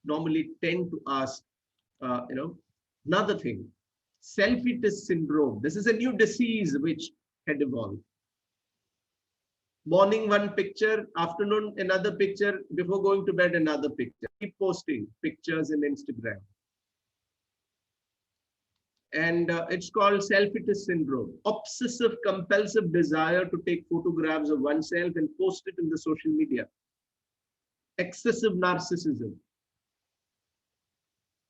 normally tend to ask. Another thing, self-interest syndrome. This is a new disease which had evolved. Morning one picture, afternoon another picture, before going to bed another picture. Keep posting pictures in Instagram. And it's called self-interest syndrome. Obsessive compulsive desire to take photographs of oneself and post it in the social media. Excessive narcissism.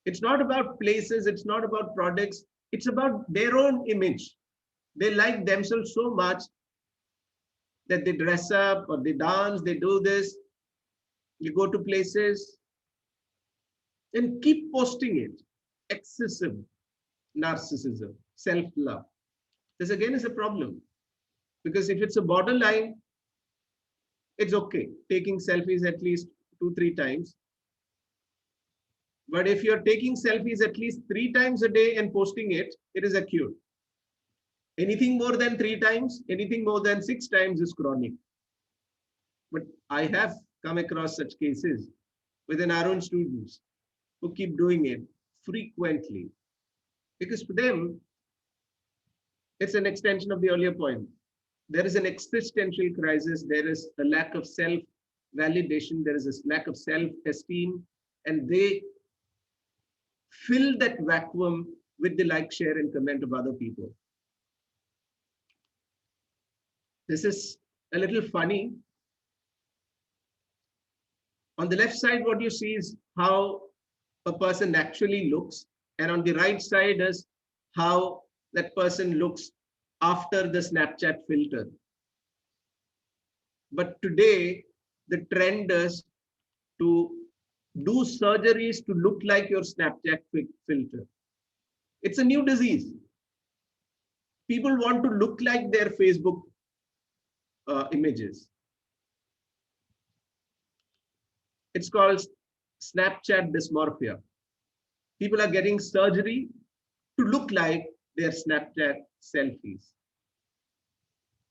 It's not about places, it's not about products, it's about their own image. They like themselves so much that they dress up or they dance, they do this, you go to places and keep posting it. Excessive narcissism, self-love. This again is a problem, because if it's a borderline, it's okay taking selfies at least 2-3 times. But if you're taking selfies at least 3 times a day and posting it, it is acute. Anything more than 3 times, anything more than 6 times is chronic. But I have come across such cases within our own students who keep doing it frequently, because for them, it's an extension of the earlier point. There is an existential crisis. There is a lack of self-validation. There is a lack of self-esteem, and they fill that vacuum with the like, share, and comment of other people. This is a little funny. On the left side, what you see is how a person actually looks, and on the right side is how that person looks after the Snapchat filter. But today, the trend is to do surgeries to look like your Snapchat filter. It's a new disease. People want to look like their Facebook images. It's called Snapchat dysmorphia. People are getting surgery to look like their Snapchat selfies.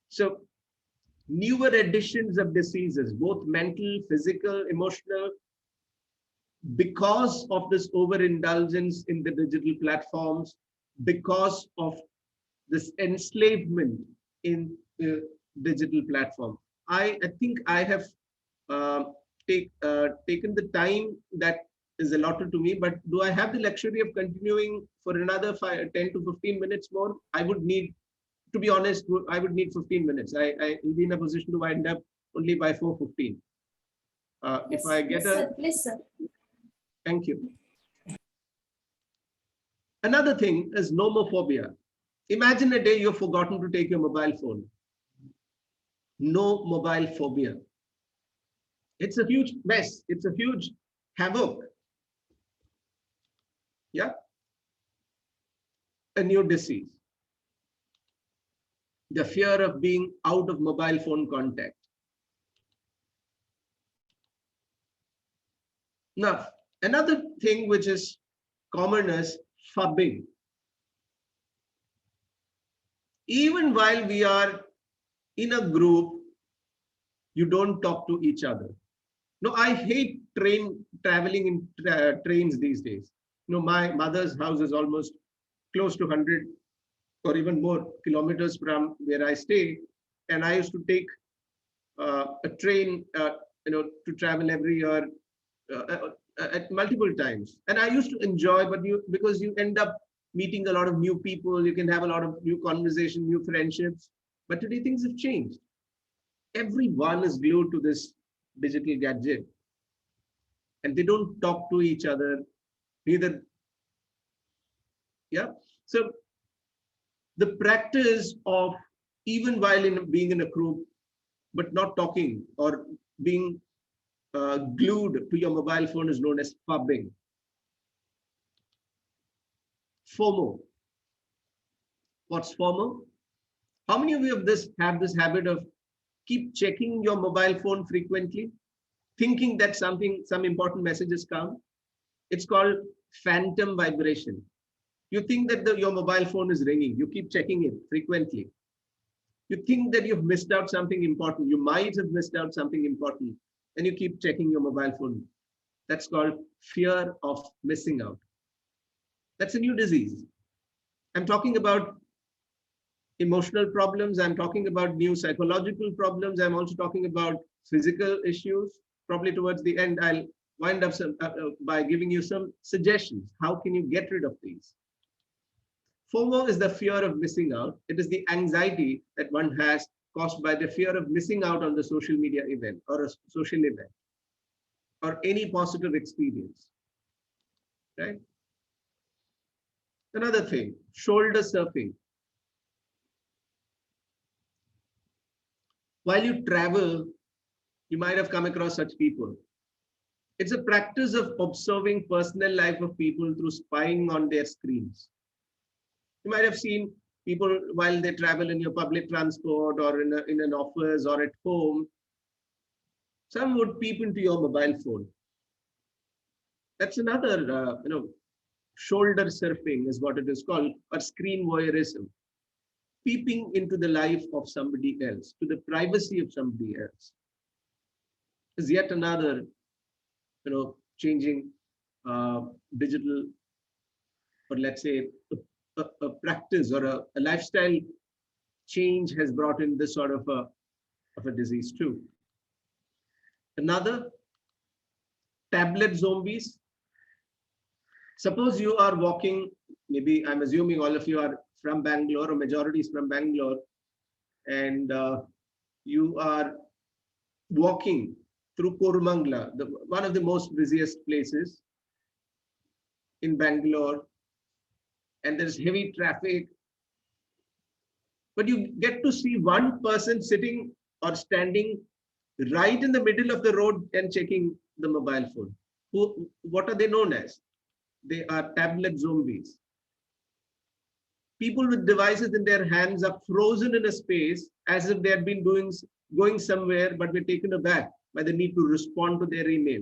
So newer editions of diseases, both mental, physical, emotional, because of this overindulgence in the digital platforms, because of this enslavement in the digital platform. I think I have taken the time that is allotted to me, but do I have the luxury of continuing for another 10 to 15 minutes more? I would need, to be honest, I would need 15 minutes. I will be in a position to wind up only by 4:15. If I get please, sir. Thank you. Another thing is nomophobia. Imagine a day you've forgotten to take your mobile phone. No mobile phobia. It's a huge mess. It's a huge havoc. Yeah. A new disease. The fear of being out of mobile phone contact. Now, another thing which is common is phubbing. Even while we are in a group, you don't talk to each other. No, I hate traveling in trains these days. My mother's house is almost close to 100 or even more kilometers from where I stay, and I used to take a train, to travel every year at multiple times, and I used to enjoy. But because you end up meeting a lot of new people, you can have a lot of new conversation, new friendships. But today things have changed. Everyone is glued to this digital gadget and they don't talk to each other either. Yeah. So the practice of, even while being in a group, but not talking or being glued to your mobile phone is known as pubbing. FOMO. What's FOMO? How many of you have this habit of keep checking your mobile phone frequently, thinking that some important message has come? It's called phantom vibration. You think that your mobile phone is ringing. You keep checking it frequently. You think that you've missed out something important. You might have missed out something important, and you keep checking your mobile phone. That's called fear of missing out. That's a new disease. I'm talking about emotional problems. I'm talking about new psychological problems. I'm also talking about physical issues. Probably towards the end, I'll wind up by giving you some suggestions. How can you get rid of these? FOMO is the fear of missing out. It is the anxiety that one has caused by the fear of missing out on the social media event or a social event or any positive experience, right? Another thing, shoulder surfing. While you travel, you might have come across such people. It's a practice of observing personal life of people through spying on their screens. You might have seen people while they travel in your public transport or in an office or at home. Some would peep into your mobile phone. That's another, shoulder surfing is what it is called, or screen voyeurism. Peeping into the life of somebody else, to the privacy of somebody else, is yet another, changing digital, or let's say a practice or a lifestyle change has brought in this sort of a disease too. Another, tablet zombies. Suppose you are walking, maybe I'm assuming all of you are from Bangalore, or majority is from Bangalore, and you are walking through Kormangla, one of the most busiest places in Bangalore, and there's heavy traffic, but you get to see one person sitting or standing right in the middle of the road and checking the mobile phone. What are they known as? They are tablet zombies. People with devices in their hands are frozen in a space as if they had been going somewhere, but were taken aback by the need to respond to their email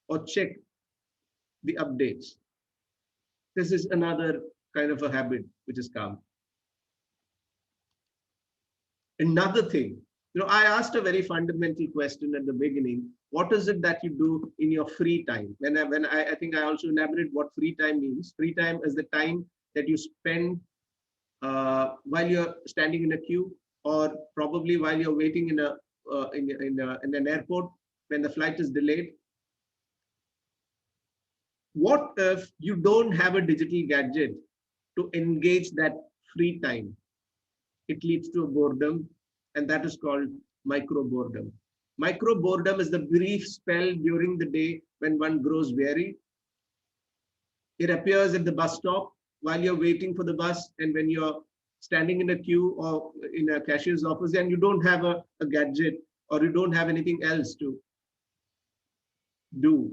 or check the updates. This is another kind of a habit which has come. Another thing, I asked a very fundamental question at the beginning. What is it that you do in your free time? I think I also elaborate what free time means. Free time is the time that you spend while you're standing in a queue, or probably while you're waiting in an airport when the flight is delayed. What if you don't have a digital gadget to engage that free time? It leads to a boredom, and that is called micro boredom. Micro boredom is the brief spell during the day when one grows weary. It appears at the bus stop while you're waiting for the bus, and when you're standing in a queue or in a cashier's office and you don't have a gadget, or you don't have anything else to do,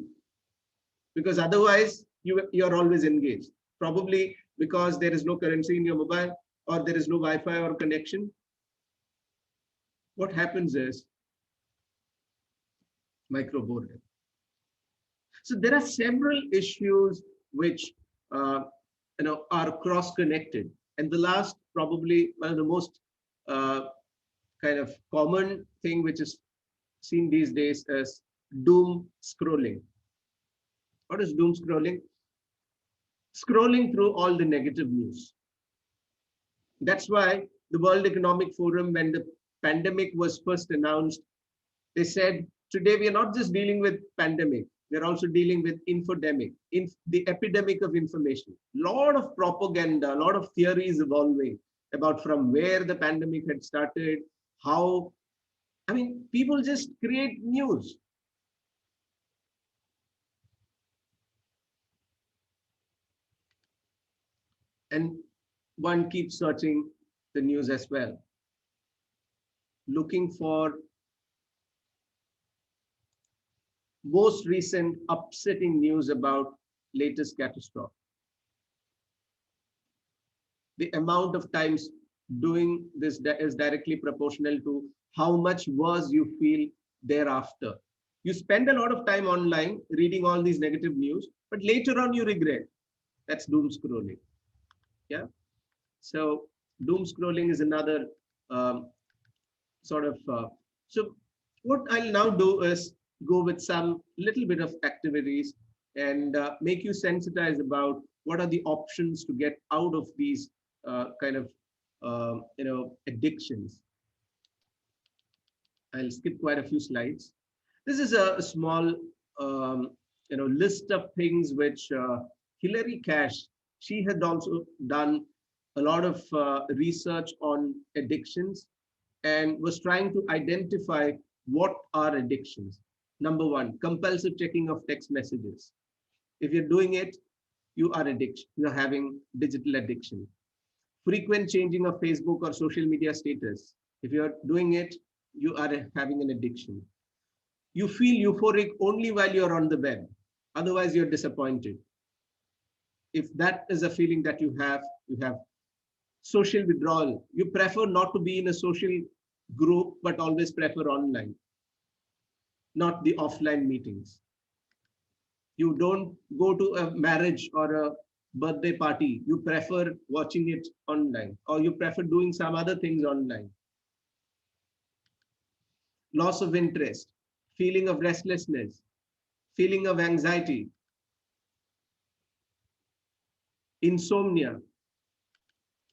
because otherwise you're always engaged, probably because there is no currency in your mobile, or there is no Wi-Fi or connection. What happens is micro boredom. So there are several issues which are cross-connected, and the last, probably one of the most kind of common thing which is seen these days is doom scrolling. What is doom scrolling? Scrolling through all the negative news. That's why the World Economic Forum, when the pandemic was first announced, they said, today we are not just dealing with pandemic, we're also dealing with infodemic, the epidemic of information. A lot of propaganda, a lot of theories evolving, about from where the pandemic had started, how, I mean, people just create news. And one keeps searching the news as well, looking for most recent upsetting news about latest catastrophe. The amount of times doing this is directly proportional to how much worse you feel thereafter. You spend a lot of time online reading all these negative news, but later on you regret. That's doom scrolling. Yeah. So doom scrolling is another sort of. So what I'll now do is go with some little bit of activities and make you sensitized about what are the options to get out of these kind of addictions. I'll skip quite a few slides. This is a small list of things which Hilary Cash, she had also done a lot of research on addictions and was trying to identify what are addictions. Number one, compulsive checking of text messages. If you're doing it, you are addiction. You're having digital addiction. Frequent changing of Facebook or social media status. If you're doing it, you are having an addiction. You feel euphoric only while you're on the web. Otherwise, you're disappointed. If that is a feeling that you have social withdrawal. You prefer not to be in a social group, but always prefer online, not the offline meetings. You don't go to a marriage or a birthday party. You prefer watching it online, or you prefer doing some other things online. Loss of interest, feeling of restlessness, feeling of anxiety, insomnia.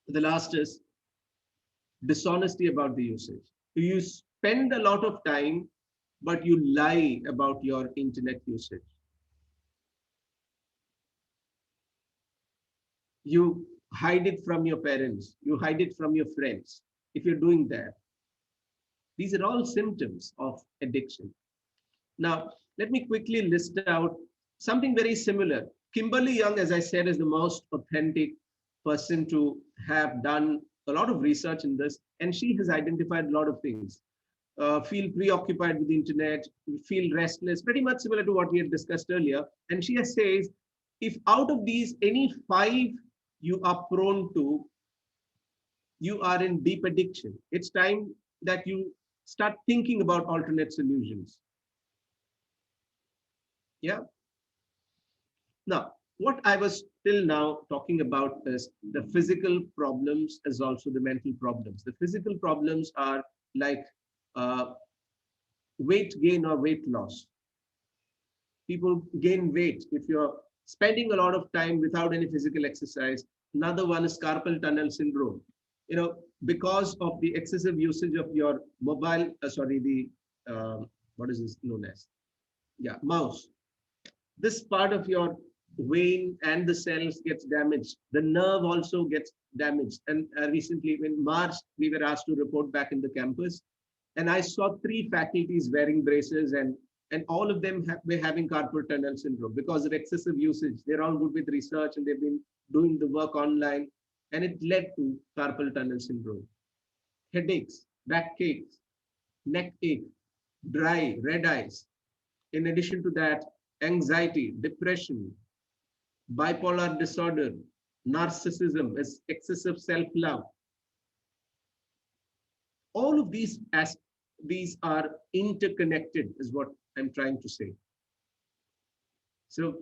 The last is dishonesty about the usage. You spend a lot of time, but you lie about your internet usage. You hide it from your parents, you hide it from your friends. If you're doing that, these are all symptoms of addiction. Now, let me quickly list out something very similar. Kimberly Young, as I said, is the most authentic person to have done a lot of research in this, and she has identified a lot of things. Feel preoccupied with the internet, feel restless, pretty much similar to what we had discussed earlier. And she says, if out of these, any 5 you are prone to, you are in deep addiction. It's time that you start thinking about alternate solutions. Yeah. Now, what I was till now talking about is the physical problems as also the mental problems. The physical problems are like weight gain or weight loss. People gain weight if you're spending a lot of time without any physical exercise. Another one is carpal tunnel syndrome. Because of the excessive usage of your mobile, what is this known as? Yeah, mouse. This part of your vein and the cells gets damaged. The nerve also gets damaged. And recently in March, we were asked to report back in the campus. And I saw 3 faculties wearing braces, and all of them were having carpal tunnel syndrome because of excessive usage. They're all good with research and they've been doing the work online, and it led to carpal tunnel syndrome. Headaches, backaches, neck ache, dry, red eyes. In addition to that, anxiety, depression, bipolar disorder, narcissism, excessive self-love. All of these are interconnected, is what I'm trying to say. So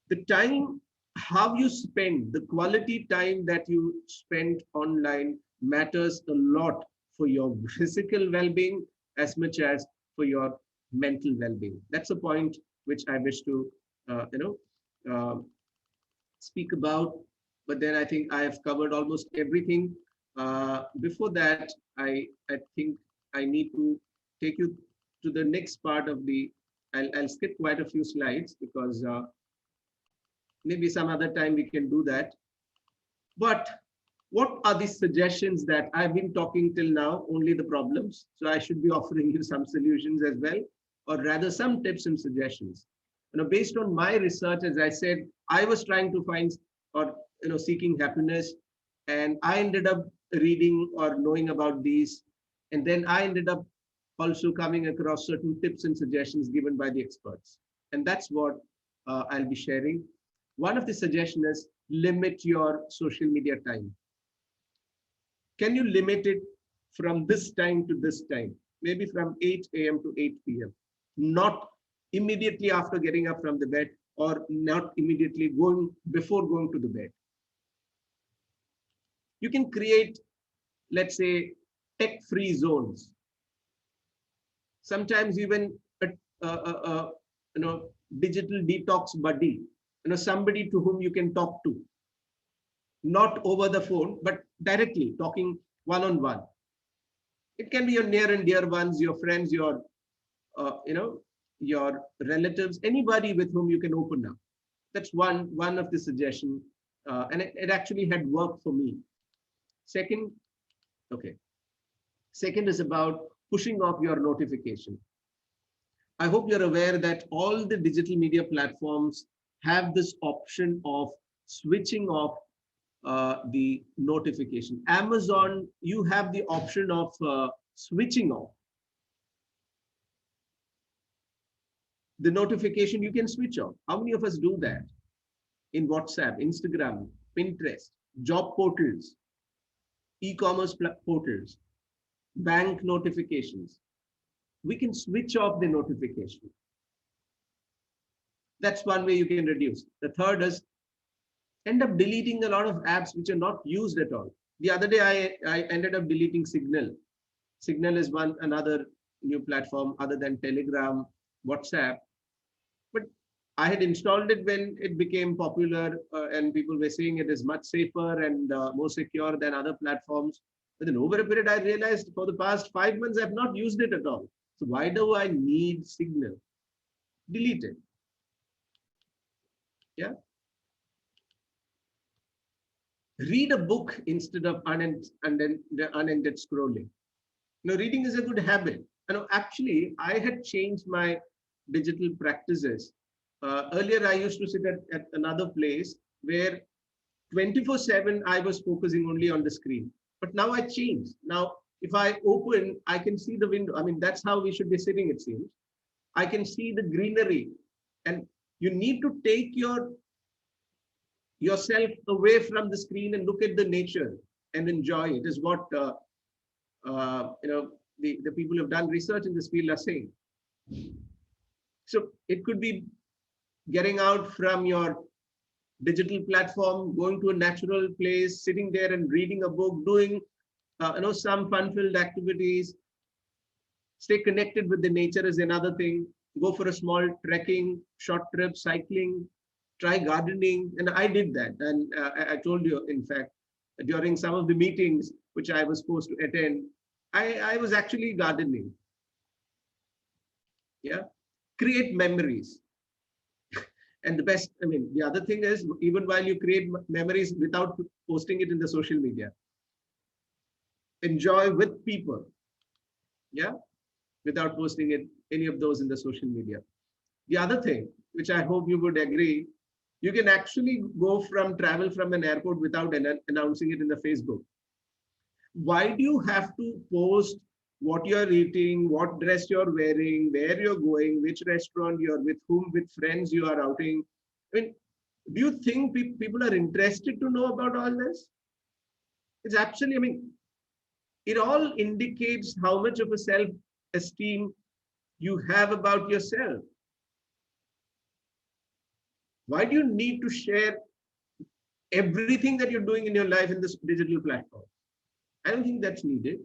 the time, how you spend, the quality time that you spend online matters a lot for your physical well-being as much as for your mental well-being. That's a point which I wish to, speak about. But then I think I have covered almost everything. Before that, I think I need to take you to the next part of the. I'll skip quite a few slides because maybe some other time we can do that. But what are the suggestions that I've been talking till now, only the problems. So I should be offering you some solutions as well, or rather some tips and suggestions. Based on my research, as I said, I was trying to find or seeking happiness, and I ended up reading or knowing about these, and then I ended up also coming across certain tips and suggestions given by the experts, and that's what I'll be sharing. One of the suggestions is limit your social media time. Can you limit it from this time to this time? Maybe from 8 a.m. to 8 p.m. Not immediately after getting up from the bed, or not immediately before going to the bed. You can create, let's say, tech-free zones. Sometimes even a digital detox buddy, somebody to whom you can talk to, not over the phone, but directly talking one-on-one. It can be your near and dear ones, your friends, your relatives, anybody with whom you can open up. That's one of the suggestions, and it actually had worked for me. Second is about pushing off your notification. I hope you're aware that all the digital media platforms have this option of switching off the notification. Amazon, you have the option of switching off the notification. You can switch off. How many of us do that? In WhatsApp, Instagram, Pinterest, job portals, e-commerce portals, bank notifications. We can switch off the notification. That's one way you can reduce. The third is end up deleting a lot of apps which are not used at all. The other day, I ended up deleting Signal. Signal is another new platform other than Telegram, WhatsApp. But I had installed it when it became popular, and people were saying it is much safer and more secure than other platforms. But then over a period, I realized for the past 5 months, I've not used it at all. So why do I need Signal? Delete it. Yeah. Read a book instead of unended scrolling. Reading is a good habit. Actually, I had changed my digital practices. Earlier, I used to sit at another place where 24/7 I was focusing only on the screen. But now I changed. Now, if I open, I can see the window. I mean, that's how we should be sitting, it seems. I can see the greenery. And you need to take yourself away from the screen and look at the nature and enjoy it, is what the people who have done research in this field are saying. So it could be getting out from your digital platform, going to a natural place, sitting there and reading a book, doing some fun-filled activities. Stay connected with the nature is another thing. Go for a small trekking, short trip, cycling, try gardening. And I did that. And I told you, in fact, during some of the meetings which I was supposed to attend, I was actually gardening. Yeah. Create memories. And the other thing is, even while you create memories without posting it in the social media, enjoy with people. Yeah. Without posting any of those in the social media. The other thing, which I hope you would agree, you can actually travel from an airport without announcing it in the Facebook. Why do you have to post what you're eating, what dress you're wearing, where you're going, which restaurant you're with whom, with friends you are outing? I mean, do you think people are interested to know about all this? It's actually, it all indicates how much of a self-esteem you have about yourself. Why do you need to share everything that you're doing in your life in this digital platform? I don't think that's needed.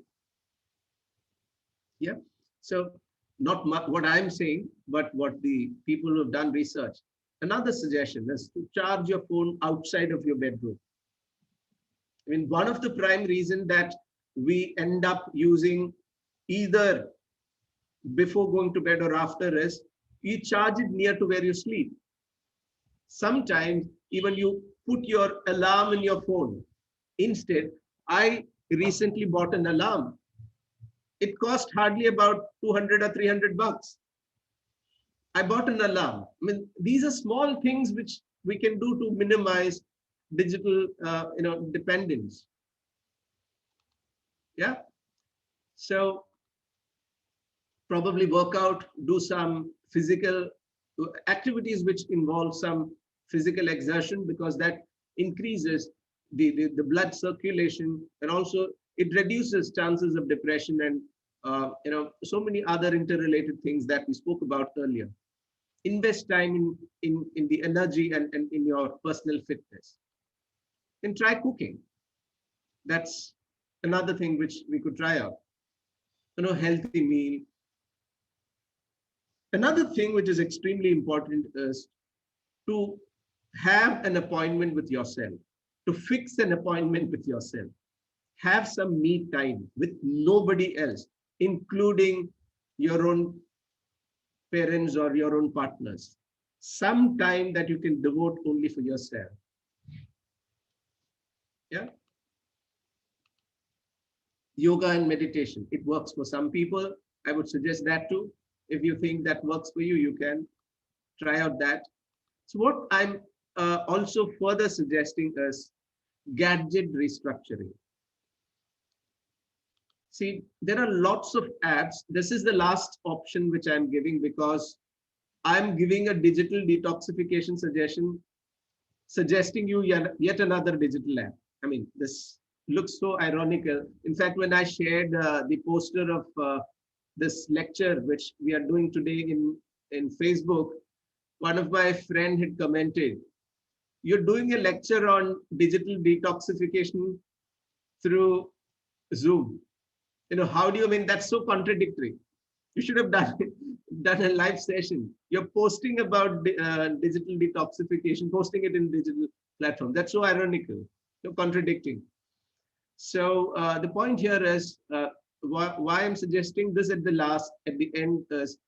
Yeah. So not what I'm saying, but what the people who have done research. Another suggestion is to charge your phone outside of your bedroom. One of the prime reasons that we end up using either before going to bed or after is you charge it near to where you sleep. Sometimes even you put your alarm in your phone Instead, I recently bought an alarm. It cost hardly about 200 or 300 bucks. I bought an alarm. I mean, these are small things which we can do to minimize digital, dependence. Yeah. So probably work out, do some physical activities which involve some physical exertion, because that increases the blood circulation, and also it reduces chances of depression and so many other interrelated things that we spoke about earlier. Invest time in the energy and in your personal fitness. And try cooking. That's another thing which we could try out. Healthy meal. Another thing which is extremely important is to have an appointment with yourself, to fix an appointment with yourself. Have some me time with nobody else, including your own parents or your own partners. Some time that you can devote only for yourself. Yeah. Yoga and meditation. It works for some people. I would suggest that too. If you think that works for you, you can try out that. So what I'm also further suggesting is gadget restructuring. See, there are lots of apps. This is the last option which I'm giving, because I'm giving a digital detoxification suggestion, suggesting you yet another digital app. I mean, this looks so ironical. In fact, when I shared the poster of this lecture, which we are doing today in Facebook, one of my friend had commented, "You're doing a lecture on digital detoxification through Zoom. How do you mean? That's so contradictory. You should have done a live session. You're posting about digital detoxification, posting it in digital platform. That's so ironical. You're contradicting." So the point here is why I'm suggesting this at the end is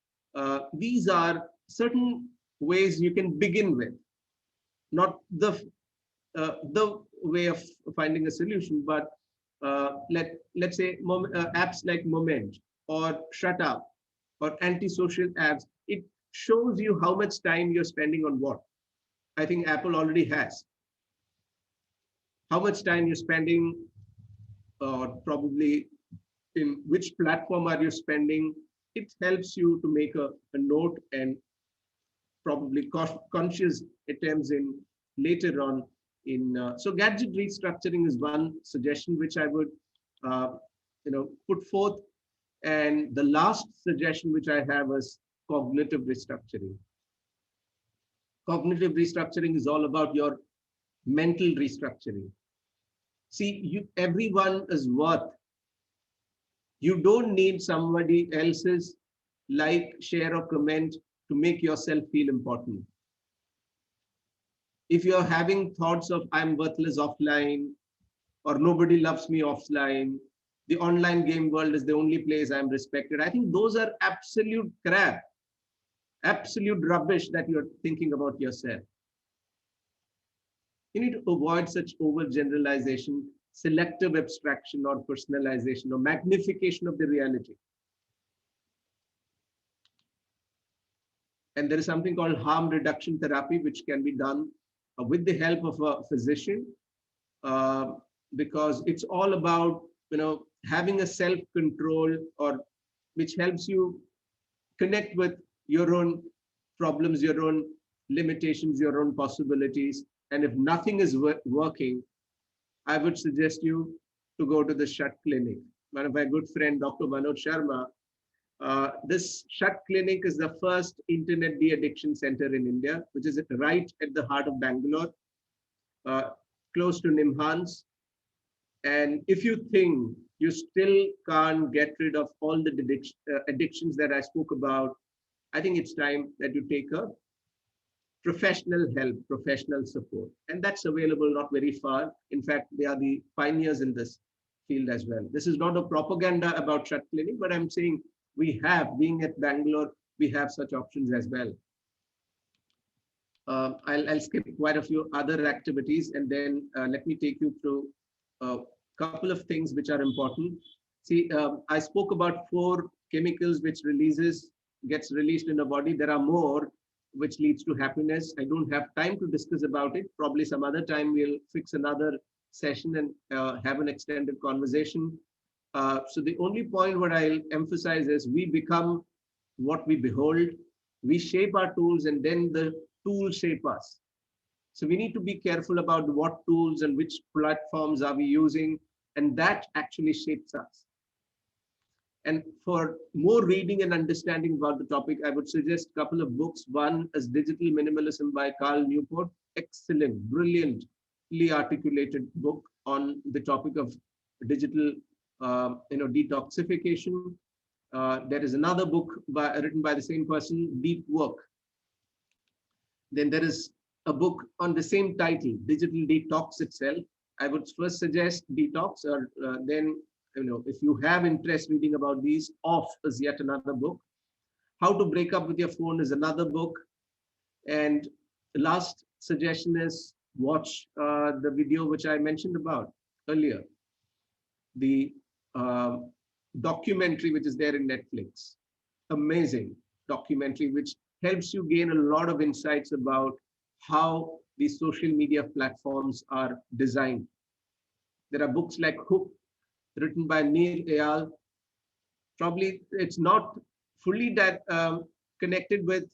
these are certain ways you can begin with, not the way of finding a solution, but let's say apps like Moment or Shut Up or antisocial apps. It shows you how much time you're spending on what. I think Apple already has. How much time you're spending, or probably in which platform are you spending. It helps you to make a note and probably conscious attempts in later on in so gadget restructuring is one suggestion which I would uh, put forth. And the last suggestion which I have is cognitive restructuring. Cognitive restructuring is all about your mental restructuring. See, everyone is worth. You don't need somebody else's like, share, or comment to make yourself feel important. If you're having thoughts of I'm worthless offline, or nobody loves me offline, the online game world is the only place I'm respected, I think those are absolute crap, absolute rubbish that you're thinking about yourself. You need to avoid such overgeneralization, selective abstraction, or personalization, or magnification of the reality. And there is something called harm reduction therapy, which can be done with the help of a physician, because it's all about having a self-control, or which helps you connect with your own problems, your own limitations, your own possibilities. And if nothing is working, I would suggest you to go to the Shut Clinic. One of my good friend, Dr. Manoj Sharma, this Shut Clinic is the first internet de-addiction center in India, which is right at the heart of Bangalore, close to Nimhans. And if you think you still can't get rid of all the addictions that I spoke about, I think it's time that you take a professional help, professional support. And that's available not very far. In fact, they are the pioneers in this field as well. This is not a propaganda about Shut Clinic, but I'm saying we have, being at Bangalore, we have such options as well. I'll skip quite a few other activities, and then let me take you through a couple of things which are important. See, I spoke about 4 chemicals which gets released in the body. There are more which leads to happiness. I don't have time to discuss about it. Probably some other time we'll fix another session and have an extended conversation. So the only point what I'll emphasize is we become what we behold. We shape our tools and then the tools shape us. So we need to be careful about what tools and which platforms are we using, and that actually shapes us. And for more reading and understanding about the topic, I would suggest a couple of books. One is Digital Minimalism by Carl Newport. Excellent, brilliantly articulated book on the topic of digital detoxification. There is another book written by the same person, Deep Work. Then there is a book on the same title, Digital Detox itself. I would first suggest Detox, or then, if you have interest reading about these, Off is yet another book. How to Break Up with Your Phone is another book. And the last suggestion is watch the video which I mentioned about earlier, the documentary which is there in Netflix. Amazing documentary which helps you gain a lot of insights about how these social media platforms are designed. There are books like Hook, written by Nir Eyal. Probably it's not fully that connected with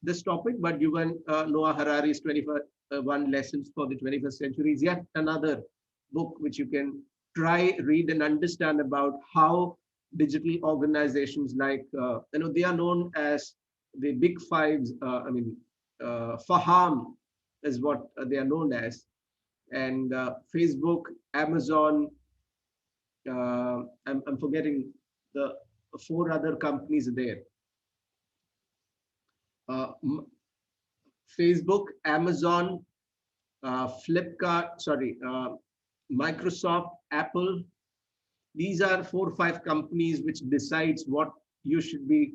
this topic, but Yuval Noah Harari's 21 Lessons for the 21st Century is yet another book which you can try, read, and understand about how digital organizations like, they are known as the big fives. Faham is what they are known as. And Facebook, Amazon, I'm forgetting the 4 other companies there. Facebook, Amazon, Microsoft, Apple. These are 4 or 5 companies which decides what you should be,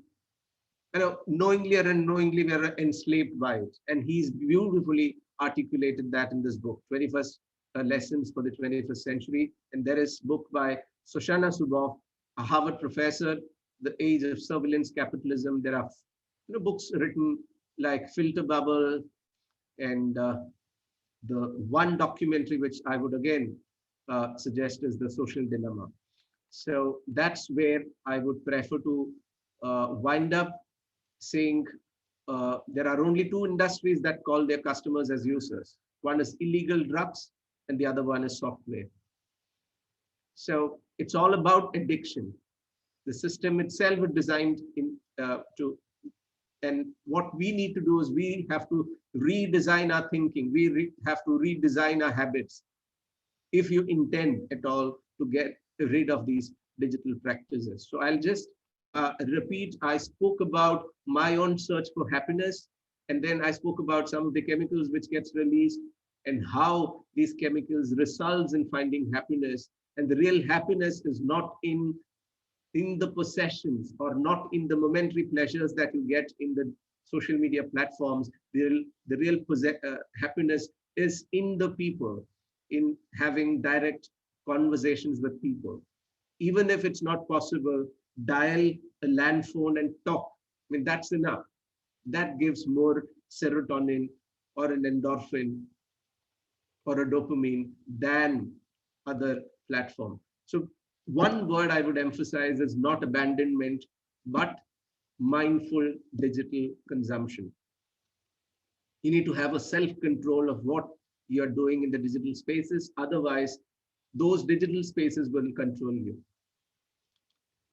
knowingly or unknowingly, we are enslaved by it. And he's beautifully articulated that in this book, 21st Lessons for the 21st Century. And there is a book by Shoshana Zuboff, a Harvard professor, The Age of Surveillance Capitalism. There are books written like Filter Bubble, and the one documentary which I would again suggest is The Social Dilemma. So that's where I would prefer to wind up saying there are only 2 industries that call their customers as users. One is illegal drugs and the other one is software. So it's all about addiction. The system itself is designed and what we need to do is we have to redesign our thinking. We have to redesign our habits if you intend at all to get rid of these digital practices. So I'll just repeat. I spoke about my own search for happiness, and then I spoke about some of the chemicals which gets released and how these chemicals results in finding happiness. And the real happiness is not in the possessions or not in the momentary pleasures that you get in the social media platforms. The real happiness is in the people, in having direct conversations with people. Even if it's not possible, dial a land phone and talk. I mean, that's enough. That gives more serotonin or an endorphin or a dopamine than other platform. So one word I would emphasize is not abandonment, but mindful digital consumption. You need to have a self-control of what you're doing in the digital spaces. Otherwise, those digital spaces will control you.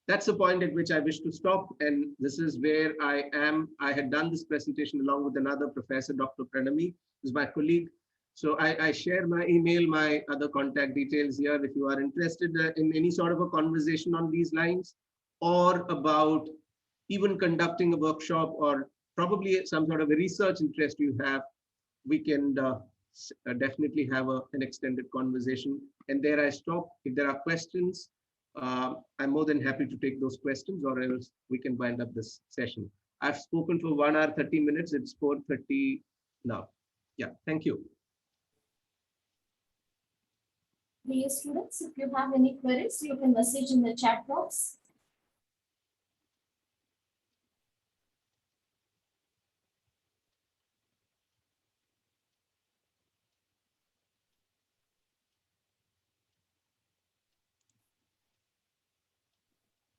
That's the point at which I wish to stop. And this is where I am. I had done this presentation along with another professor, Dr. Pranami, who's my colleague. So I share my email, my other contact details here if you are interested in any sort of a conversation on these lines, or about even conducting a workshop, or probably some sort of a research interest you have. We can definitely have an extended conversation. And there I stop. If there are questions, I'm more than happy to take those questions, or else we can wind up this session. I've spoken for 1 hour, 30 minutes. It's 4:30 now. Yeah, thank you. Dear students, if you have any queries, you can message in the chat box.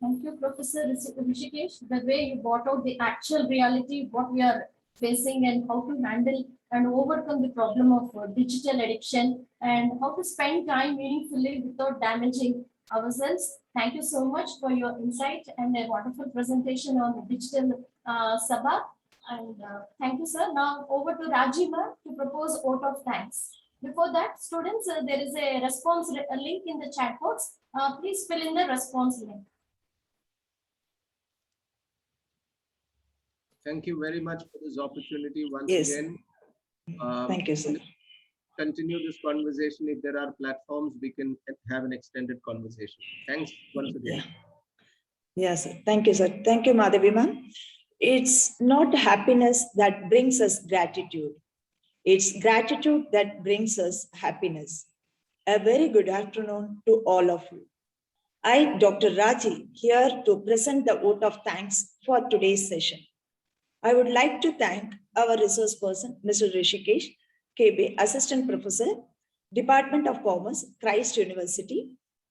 Thank you, Professor Rishikesh. The way you brought out the actual reality, what we are facing and how to handle and overcome the problem of digital addiction and how to spend time meaningfully without damaging ourselves. Thank you so much for your insight and a wonderful presentation on the digital Sabbath. And thank you, sir. Now over to Rajima to propose vote of thanks. Before that, students, there is a response link in the chat box. Please fill in the response link. Thank you very much for this opportunity once Yes. again. Thank you, sir. Continue this conversation. If there are platforms, we can have an extended conversation. Thanks once again. Yeah. Yes, sir. Thank you, sir. Thank you, Madhavi ma'am. It's not happiness that brings us gratitude. It's gratitude that brings us happiness. A very good afternoon to all of you. I, Dr. Raji, here to present the vote of thanks for today's session. I would like to thank our resource person, Mr. Rishikesh, KB, Assistant Professor, Department of Commerce, Christ University,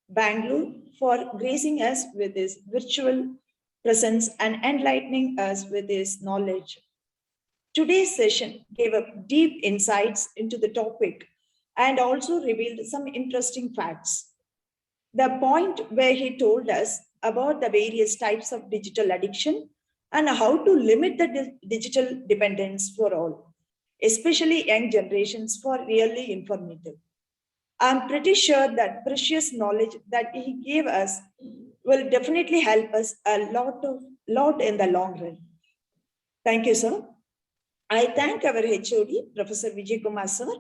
Bangalore, for gracing us with his virtual presence and enlightening us with his knowledge. Today's session gave up deep insights into the topic and also revealed some interesting facts. The point where he told us about the various types of digital addiction and how to limit the digital dependence for all, especially young generations, for really informative. I'm pretty sure that precious knowledge that he gave us will definitely help us a lot in the long run. Thank you, sir. I thank our HOD, Professor Vijay Kumar sir,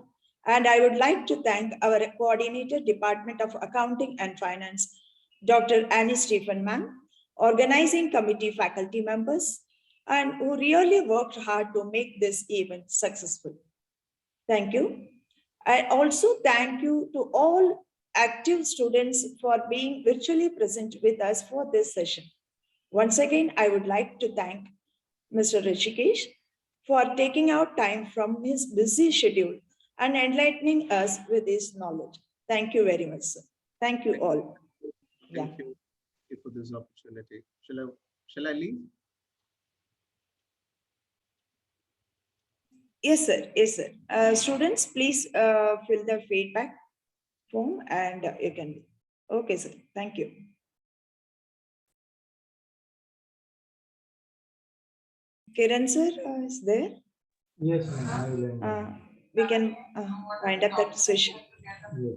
and I would like to thank our coordinator, Department of Accounting and Finance, Dr. Annie Stephen ma'am, organizing committee faculty members, and who really worked hard to make this event successful. Thank you. I also thank you to all active students for being virtually present with us for this session. Once again, I would like to thank Mr. Rishikesh for taking out time from his busy schedule and enlightening us with his knowledge. Thank you very much, sir. Thank you all. Thank you for this opportunity. Shall I leave? Yes, sir. Yes, sir. Students, please fill the feedback form and you can leave. Okay, sir. Thank you. Kiran sir is there? Yes, ma'am. I will. We can wind up that session. Yes.